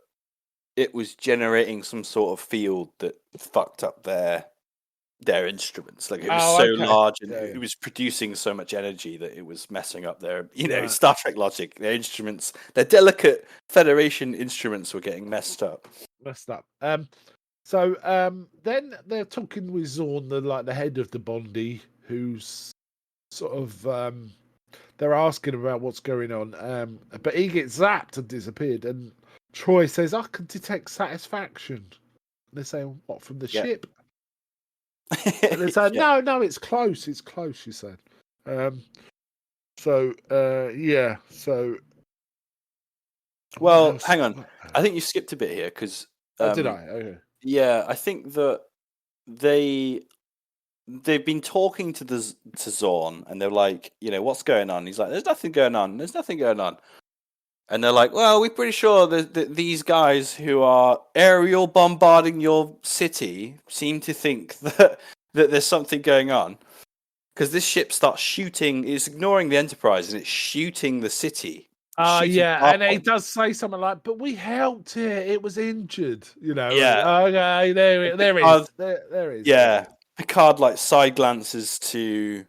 it was generating some sort of field that fucked up their instruments. Like it was Oh, so okay. large and Yeah. it was producing so much energy that it was messing up their, Right. Star Trek logic. Their instruments, their delicate Federation instruments were getting messed up. Messed up. So then they're talking with Zorn, the head of the Bondi, who's sort of they're asking about what's going on. But he gets zapped and disappeared, and Troy says, "I can detect satisfaction." And they're saying, "What, from the Yeah. ship?" And they're saying, Yeah. "No, it's close. It's close." She said. Yeah. So what Well, else? hang on. I think you skipped a bit here because, Oh, did I? Okay. yeah, I think that they've been talking to Zorn, and they're like, what's going on? He's like, there's nothing going on. There's nothing going on. And they're like, well, we're pretty sure that these guys who are aerial bombarding your city seem to think that there's something going on. Because this ship starts shooting, it's ignoring the Enterprise, and it's shooting the city. It's shooting Yeah, and he Farpoint. does say something like, "But we helped it; it was injured." Yeah. Okay, there Picard, is, there is. yeah. Picard, like, side glances to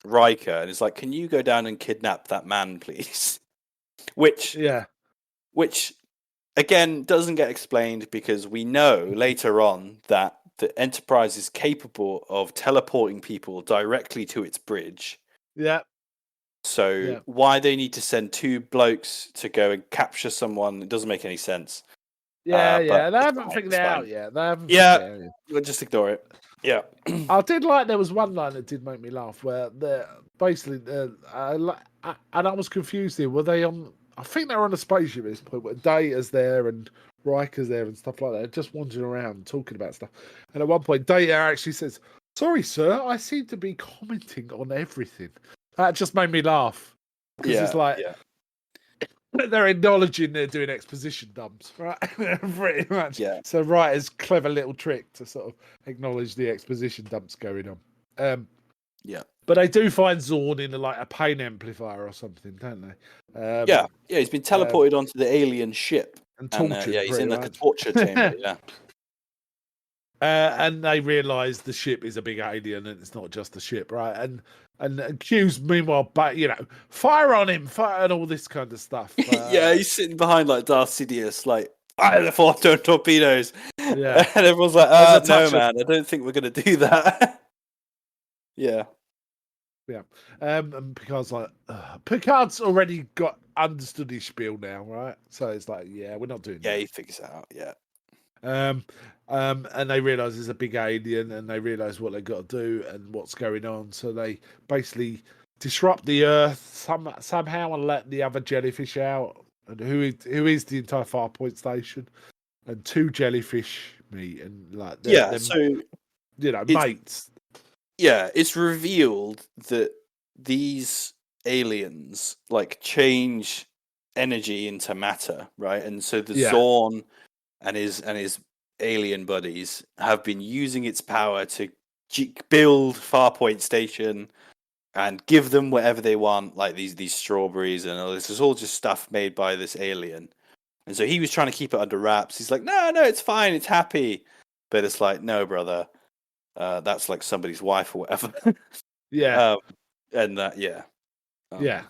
Riker, and is like, can you go down and kidnap that man, please? Which Yeah, again doesn't get explained because we know later on that the Enterprise is capable of teleporting people directly to its bridge. yeah. So why they need to send two blokes to go and capture someone, it doesn't make any sense. But They it's haven't fine, figured it's it out fine. yet. They haven't Yeah, figured it out yet. we'll just ignore it. Yeah. I did like there was one line that did make me laugh where basically and I was confused here. Were they on? I think they were on a spaceship at this point. Where Data's there and Riker's there and stuff like that, just wandering around talking about stuff. And at one point, Data actually says, "Sorry, sir, I seem to be commenting on everything." That just made me laugh because it's like they're acknowledging they're doing exposition dumps, right? Pretty much. Yeah. So writer's clever little trick to sort of acknowledge the exposition dumps going on. Yeah. But they do find Zorn in a pain amplifier or something, don't they? Yeah. He's been teleported onto the alien ship. And tortured. He's in like a torture chamber. Yeah. And they realise the ship is a big alien and it's not just a ship, right? And Q's meanwhile, fire on him, fire and all this kind of stuff. Yeah, he's sitting behind like Darth Sidious, like fire the photon torpedoes. Yeah, and everyone's like, no, man, I don't think we're gonna do that. Yeah. Yeah. And Picard's already got understood his spiel now, right? So it's like, yeah, we're not doing that. Yeah, he figures it out, yeah. And they realise there's a big alien and they realise what they've got to do and what's going on. So they basically disrupt the Earth somehow and let the other jellyfish out. And who is the entire Farpoint station. And 2 jellyfish meet and mates. Yeah, it's revealed that these aliens change energy into matter, right? And so the Zorn and his alien buddies have been using its power to build Farpoint Station and give them whatever they want, like these strawberries and all this. It's all just stuff made by this alien. And so he was trying to keep it under wraps. He's like, no, it's fine, it's happy. But it's like, no, brother. That's like somebody's wife or whatever. Yeah. Yeah.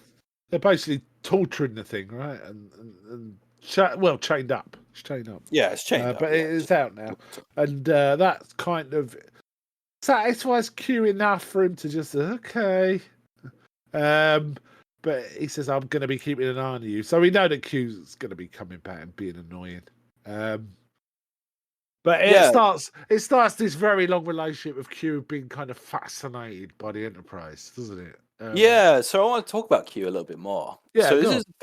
They're basically torturing the thing, right? And chained up. It's chained up. Yeah, it's chained up. But it's out now. And that's kind of satisfies Q enough for him to just, okay. But he says, I'm going to be keeping an eye on you. So we know that Q's going to be coming back and being annoying. But it starts this very long relationship of Q being kind of fascinated by the Enterprise, doesn't it? So I want to talk about Q a little bit more. Yeah. So this is the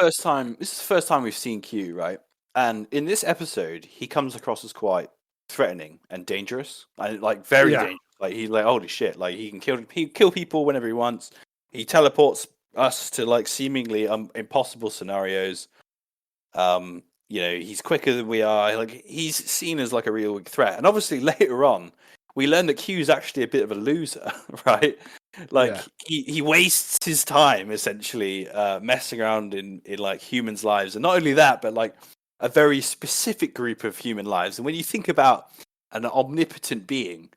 first time we've seen Q, right? And in this episode, he comes across as quite threatening and dangerous, and very dangerous. Like he's like, holy shit! Like he can kill people whenever he wants. He teleports us to seemingly impossible scenarios. He's quicker than we are. He's seen as a real big threat. And obviously later on, we learn that Q's actually a bit of a loser, right? He wastes his time essentially messing around in humans' lives, and not only that, but a very specific group of human lives. And when you think about an omnipotent being,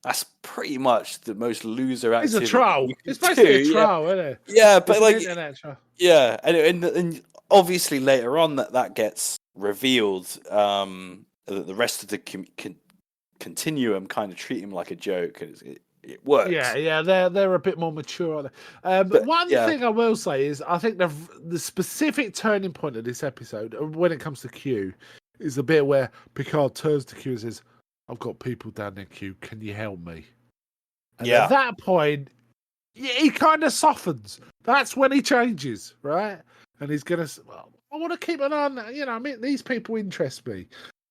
that's pretty much the most loser activity. It's a troll. It's basically a troll, isn't it? Yeah, but and obviously later on that gets revealed. The rest of the continuum kind of treat him like a joke, and it works. Yeah, they're a bit more mature. One thing I will say is I think the specific turning point of this episode, when it comes to Q, is the bit where Picard turns to Q and says, I've got people down there, Q, can you help me? And at that point, he kind of softens. That's when he changes, right? And he's going to, I want to keep an eye on, these people interest me.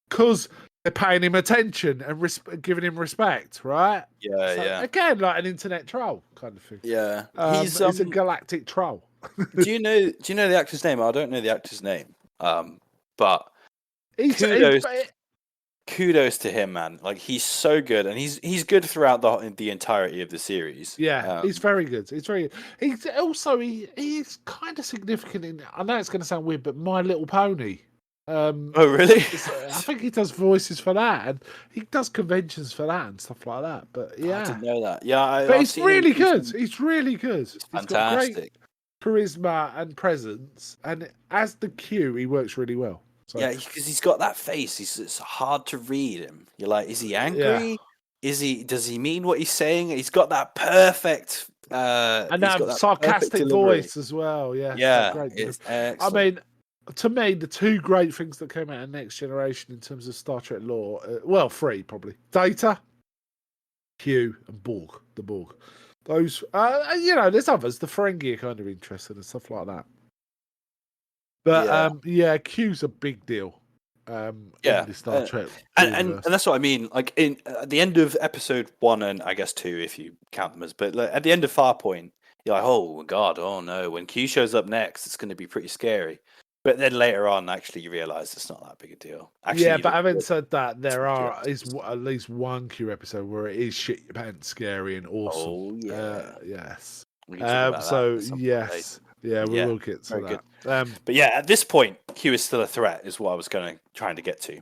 Because they're paying him attention and giving him respect, right? Again, like an internet troll kind of thing. Yeah. He's a galactic troll. do you know the actor's name? I don't know the actor's name. But kudos to him, man. He's so good, and he's good throughout the entirety of the series. Yeah, he's very good. He's he's kind of significant in. I know it's going to sound weird, but My Little Pony. Oh really? I think he does voices for that, and he does conventions for that and stuff like that. But yeah, I didn't know that. Yeah, but he's really good. He's really good. He's fantastic. Got great charisma and presence, and as the Q, he works really well. So. Yeah, because he's got that face. It's hard to read him. You're like, is he angry? Yeah. Does he mean what he's saying? He's got that perfect and that sarcastic voice as well. Yeah, great. It's excellent. I mean, to me, the two great things that came out of Next Generation in terms of Star Trek lore, well, three probably: Data, Q, and Borg. The Borg. Those, there's others. The Ferengi are kind of interesting and stuff like that. But Q's a big deal. In the Star Trek and that's what I mean. Like at the end of episode 1 and I guess 2, if you count them as, but at the end of Farpoint, you're like, oh god, oh no, when Q shows up next, it's going to be pretty scary. But then later on, actually, you realise it's not that big a deal. Actually, but having said that, there is at least one Q episode where it is shit your pants scary and awesome. Oh yeah, yes. We can talk about that yes, we will get to that. But at this point, Q is still a threat, is what I was trying to get to.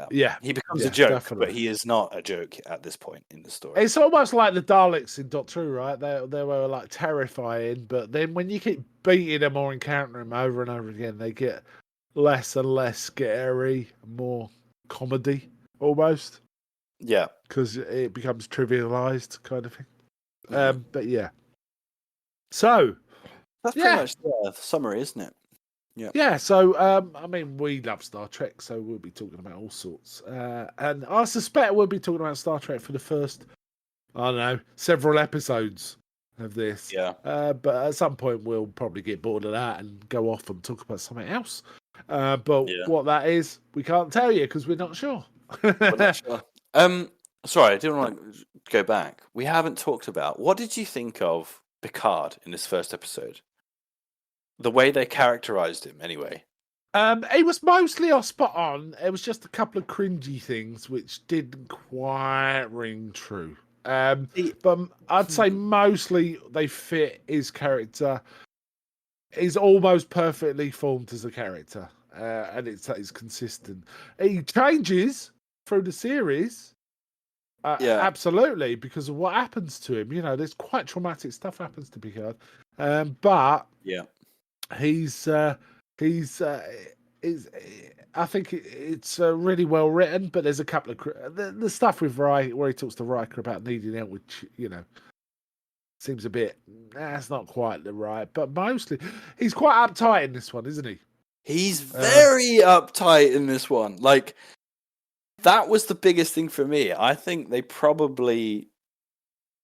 He becomes a joke, definitely. But he is not a joke at this point in the story. It's almost like the Daleks in Doctor Who, right? They were like terrifying, but then when you keep beating them or encountering them over and over again, they get less and less scary, more comedy almost. Yeah, because it becomes trivialized, kind of thing. But yeah, so that's pretty much the summary, isn't it? Yeah. So I mean, we love Star Trek, so we'll be talking about all sorts, and I suspect we'll be talking about Star Trek for the first, I don't know, several episodes of this. Yeah. But at some point, we'll probably get bored of that and go off and talk about something else. But what that is, we can't tell you because we're not sure. We're not sure. Sorry, I didn't want to go back. We haven't talked about, what did you think of Picard in this first episode? The way they characterized him, anyway. It was mostly spot on. It was just a couple of cringy things which didn't quite ring true. But I'd say mostly they fit his character. He's almost perfectly formed as a character, and it's consistent. He changes through the series, absolutely, because of what happens to him. There's quite traumatic stuff happens to Picard, but he's I think it's really well written, but there's a couple of the stuff with Riker where he talks to Riker about needing help, which seems a bit. That's not quite the right, but mostly he's quite uptight in this one, isn't he? He's very uptight in this one. Like, that was the biggest thing for me. I think they probably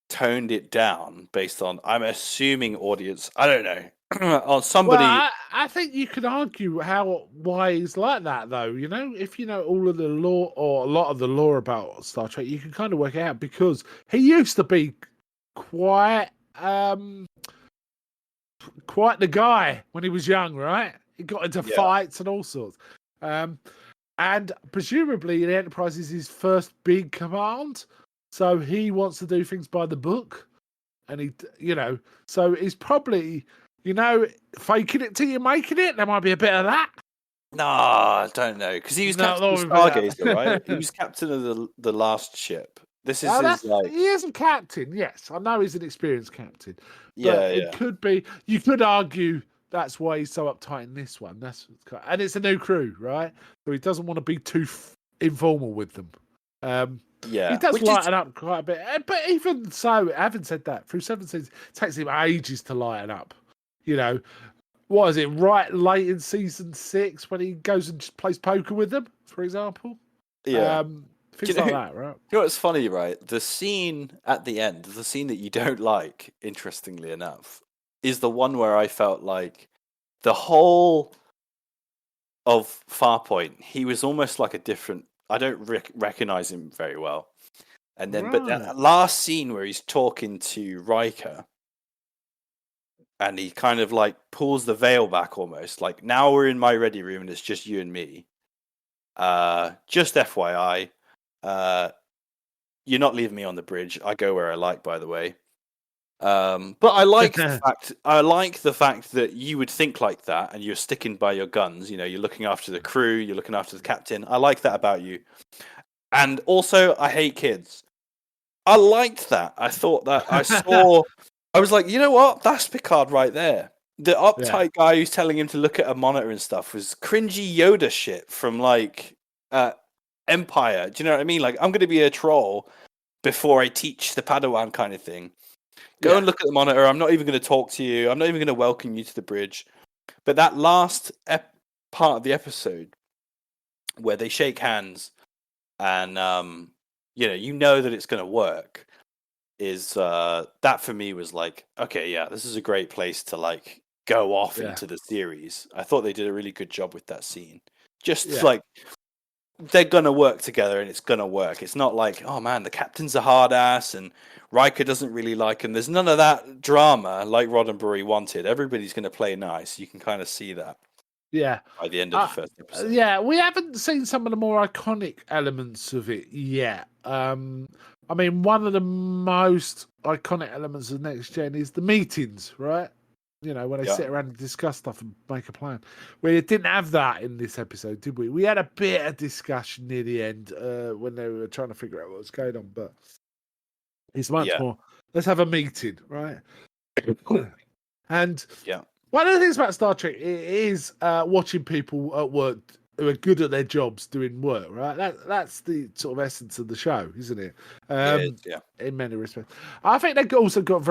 toned it down based on, I'm assuming, audience. I don't know. On somebody. Well, I think you could argue why he's like that, though. If you know all of the lore or a lot of the lore about Star Trek, you can kind of work it out because he used to be quite the guy when he was young, right? He got into fights and all sorts. And presumably the Enterprise is his first big command, so he wants to do things by the book, and so he's probably. Faking it till you're making it. There might be a bit of that. No, I don't know, because he was captain of the Stargazer, right? He was captain of the last ship. This is he is a captain. Yes, I know he's an experienced captain. But it could be. You could argue that's why he's so uptight in this one. And it's a new crew, right? So he doesn't want to be too informal with them. He does lighten up quite a bit. But even so, having said that, through 7 seasons, it takes him ages to lighten up. What is it? Right late in season 6 when he goes and just plays poker with them, for example. Yeah, things like that, right? You know what's funny, right? The scene at the end, the scene that you don't like, interestingly enough, is the one where I felt like the whole of Farpoint, he was almost like a different. I don't recognize him very well. And then, but that last scene where he's talking to Riker. And he kind of like pulls the veil back almost. Like, now we're in my ready room and it's just you and me. Just FYI. You're not leaving me on the bridge. I go where I like, by the way. But I like the fact that you would think like that and you're sticking by your guns. You're looking after the crew, you're looking after the captain. I like that about you. And also, I hate kids. I liked that. I thought that I saw. I was like, you know what? That's Picard right there. The uptight guy who's telling him to look at a monitor and stuff was cringy Yoda shit from like Empire. Do you know what I mean? Like, I'm going to be a troll before I teach the Padawan kind of thing. Go and look at the monitor. I'm not even going to talk to you. I'm not even going to welcome you to the bridge. But that last part of the episode where they shake hands and you know that it's going to work is that for me was like, okay, yeah, this is a great place to like go off into the series. I thought they did a really good job with that scene. Just like they're gonna work together and it's gonna work. It's not like, oh man, the captain's a hard ass and Riker doesn't really like him. There's none of that drama like Roddenberry wanted. Everybody's gonna play nice. You can kind of see that. Yeah. By the end of the first episode. Yeah, we haven't seen some of the more iconic elements of it yet. I mean, one of the most iconic elements of Next Gen is the meetings, right? You know, when they sit around and discuss stuff and make a plan. We didn't have that in this episode, did we? We had a bit of discussion near the end when they were trying to figure out what was going on, but it's much more, let's have a meeting, right? And one of the things about Star Trek is watching people at work who are good at their jobs doing work, right? That's the sort of essence of the show, isn't it? In many respects. I think they also got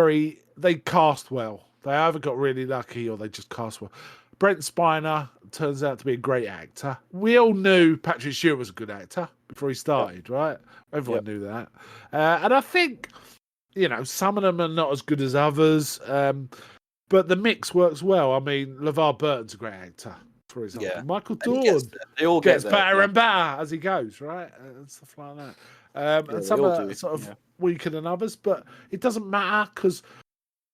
they cast well. They either got really lucky or they just cast well. Brent Spiner turns out to be a great actor. We all knew Patrick Stewart was a good actor before he started, right? Everyone knew that. And I think, some of them are not as good as others. But the mix works well. I mean, LeVar Burton's a great actor, for example. Yeah. Michael Dorn gets better and better as he goes, right? And stuff like that. And some are sort of weaker than others, but it doesn't matter because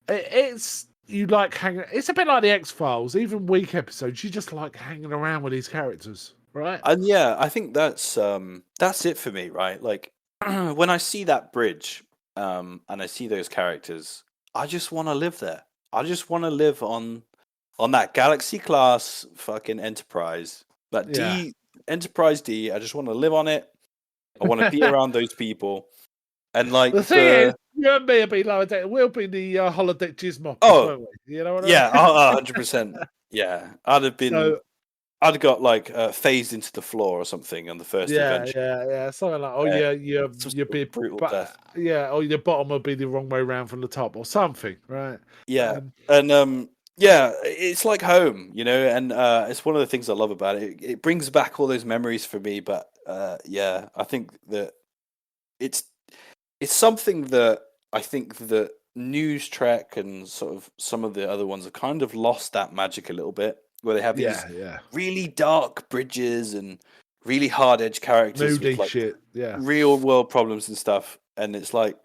it's you like hanging. It's a bit like the X-Files. Even weak episodes, you just like hanging around with these characters, right? And I think that's it for me, right? Like when I see that bridge, and I see those characters, I just want to live there. I just want to live on that Galaxy class fucking Enterprise. That Enterprise D. I just want to live on it. I want to be around those people. And like the thing is, you and me will be lower deck. We'll be the holodeck jizmop. Oh, won't we? You know what I mean? 100%. Yeah, I'd have been. I'd have got like phased into the floor or something on the first adventure. Yeah, something like, you'll be brutal death. Yeah, or your bottom will be the wrong way around from the top or something, right? Yeah, it's like home, and it's one of the things I love about it. It brings back all those memories for me. But I think that it's something that I think that News Trek and sort of some of the other ones have kind of lost that magic a little bit, where they have these really dark bridges and really hard edge characters moody with like shit, real world problems and stuff, and it's like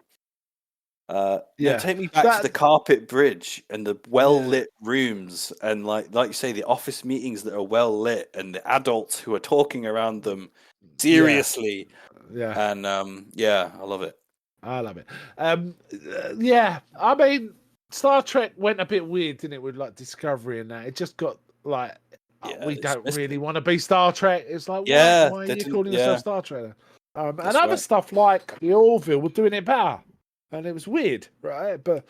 take me back to the carpet bridge and the well lit rooms and like you say, the office meetings that are well lit and the adults who are talking around them seriously. And I love it. I love it. I mean, Star Trek went a bit weird, didn't it, with like Discovery and that. It just got like we don't really want to be Star Trek. It's like, why are you calling yourself Star Trek? And other stuff like the Orville were doing it better. And it was weird, right? But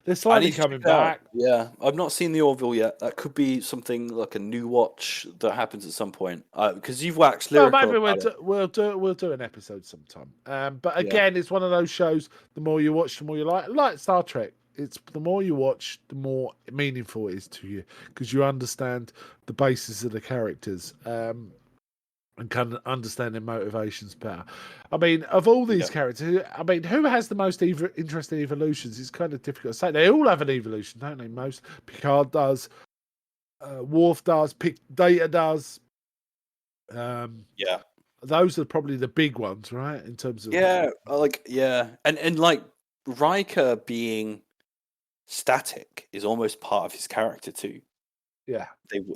they're slightly coming back. Yeah, I've not seen the Orville yet. That could be something like a new watch that happens at some point. Because you've waxed lyrical. Maybe we'll do an episode sometime. But again, it's one of those shows. The more you watch, the more you like Star Trek. It's the more you watch, the more meaningful it is to you because you understand the basis of the characters. And can understand their motivations better. I mean, of all these characters, I mean, who has the most interesting evolutions? It's kind of difficult to say. They all have an evolution, don't they? Most. Picard does. Worf does. Data does. Those are probably the big ones, right? In terms of and like Riker being static is almost part of his character too. Yeah,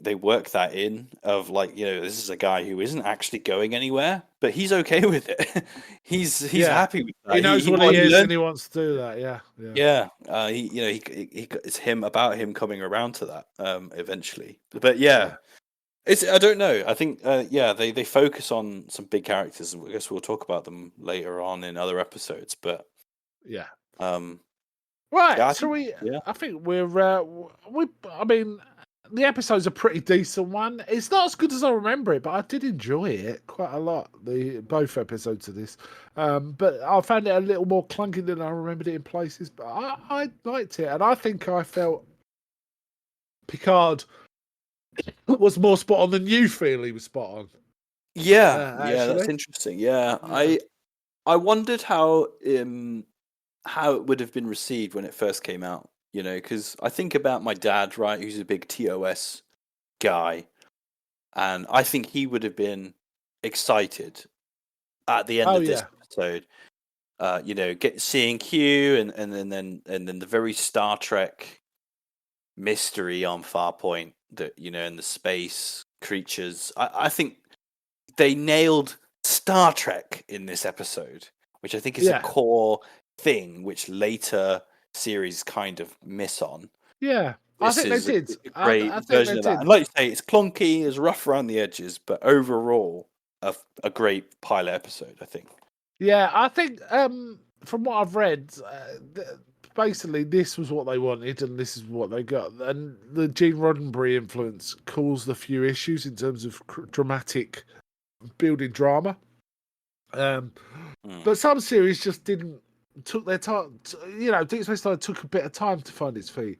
they work that in of like, this is a guy who isn't actually going anywhere, but he's okay with it. he's happy with that. He knows what he is and he wants to do that. It's about him coming around to that eventually. But it's I don't know. I think they focus on some big characters, and I guess we'll talk about them later on in other episodes. But right. I think we're I mean, the episode's a pretty decent one. It's not as good as I remember it, but I did enjoy it quite a lot. Both episodes of this, but I found it a little more clunky than I remembered it in places. But I liked it, and I think I felt Picard was more spot on than you feel he was spot on. Yeah, that's Actually, interesting. Yeah, yeah. I wondered how it would have been received when it first came out. Because I think about my dad, right, who's a big TOS guy, and I think he would have been excited at the end Oh of this yeah, episode. Seeing Q and then the very Star Trek mystery on Farpoint that and the space creatures. I think they nailed Star Trek in this episode, which I think is a yeah, core thing which later series kind of miss on. yeah. I This think they is a did. great I think they version of that. did. And like you say, it's clunky, it's rough around the edges, but overall, a great pilot episode, I think. Yeah, I think from what I've read, basically this was what they wanted, and this is what they got. And the Gene Roddenberry influence caused a few issues in terms of dramatic building drama. But some series just didn't took their time. Deep Space Nine took a bit of time to find its feet.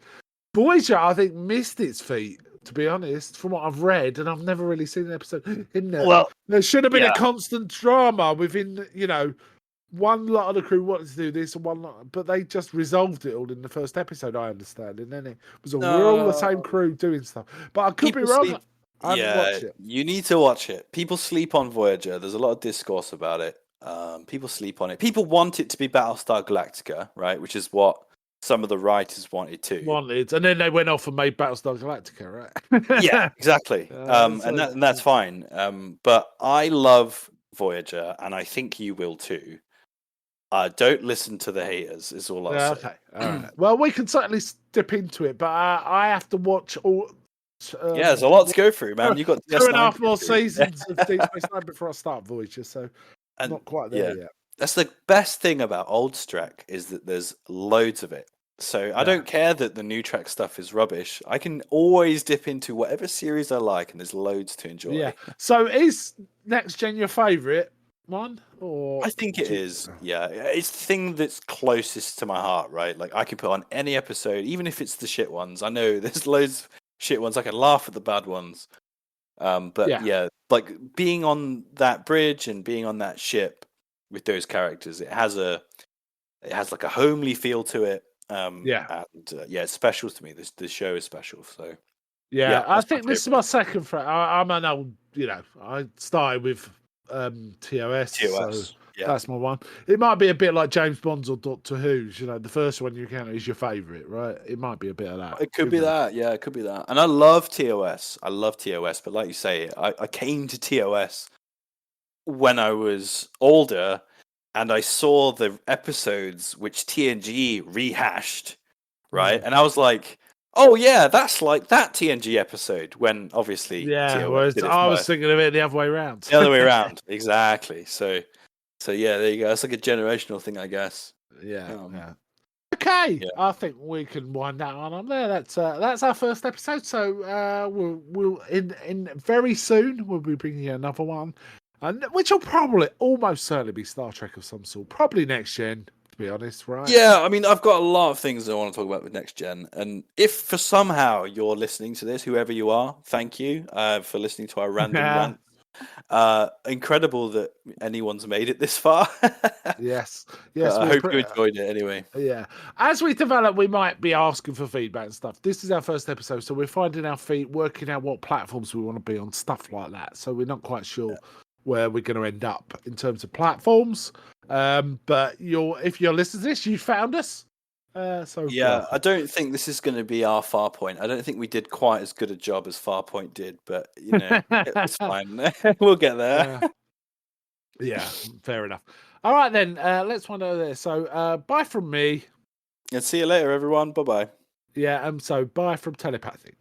Voyager, I think, missed its feet. To be honest, from what I've read, and I've never really seen an episode in there. Well, There should have been a yeah. constant drama within, one lot of the crew wanted to do this and one lot, but they just resolved it all in the first episode. I understand, and then it was we're all the same crew doing stuff. But I could be People wrong. sleep. I haven't watched it. You need to watch it. People sleep on Voyager. There's a lot of discourse about it. People sleep on it. People want it to be Battlestar Galactica, right? Which is what some of the writers wanted to. And then they went off and made Battlestar Galactica, right? Yeah, exactly. And that's fine. But I love Voyager, and I think you will too. Don't listen to the haters. Is all I'll say. Okay, all right. Well, we can certainly dip into it, but I have to watch all. There's a lot to go through, man. You got 2.5 more seasons of Deep Space Nine before I start Voyager, so and, not quite there yet. That's the best thing about old Trek is that there's loads of it. So I don't care that the new Trek stuff is rubbish. I can always dip into whatever series I like, and there's loads to enjoy. Yeah. So is Next Gen your favourite one, or I think it is. Yeah, it's the thing that's closest to my heart, right? Like I can put on any episode, even if it's the shit ones. I know there's loads of shit ones. I can laugh at the bad ones. But yeah, like being on that bridge and being on that ship with those characters, it has like a homely feel to it. And it's special to me. This show is special. So I think this is my second favorite. I'm an old, I started with TOS. So that's my one. It might be a bit like James Bond's or Doctor Who's. The first one you encounter is your favourite, right? It might be a bit of that. It could be that. Yeah, it could be that. And I love TOS. But like you say, I came to TOS when I was older, and I saw the episodes which TNG rehashed, right? And I was like, oh yeah, that's like that TNG episode. When obviously, whereas I was thinking of it the other way around. The other way around, exactly. So yeah, there you go. It's like a generational thing, I guess. Yeah. Okay, I think we can wind that one up there. That's our first episode. So we'll in very soon we'll be bringing you another one, and which will probably almost certainly be Star Trek of some sort. Probably Next Gen, to be honest, right? Yeah, I mean, I've got a lot of things I want to talk about with Next Gen, and if for somehow you're listening to this, whoever you are, thank you for listening to our random rant. Incredible that anyone's made it this far. Yes. I hope you enjoyed it anyway. Yeah. As we develop, we might be asking for feedback and stuff. This is our first episode, so we're finding our feet, working out what platforms we want to be on, stuff like that. So we're not quite sure where we're going to end up in terms of platforms. But if you're listening to this, you found us. I don't think this is going to be our Farpoint. I don't think we did quite as good a job as Farpoint did, but it's fine. We'll get there. Yeah, fair enough. All right then, let's wind over there. So bye from me. And see you later, everyone. Bye bye. Yeah, so bye from Tellypathic.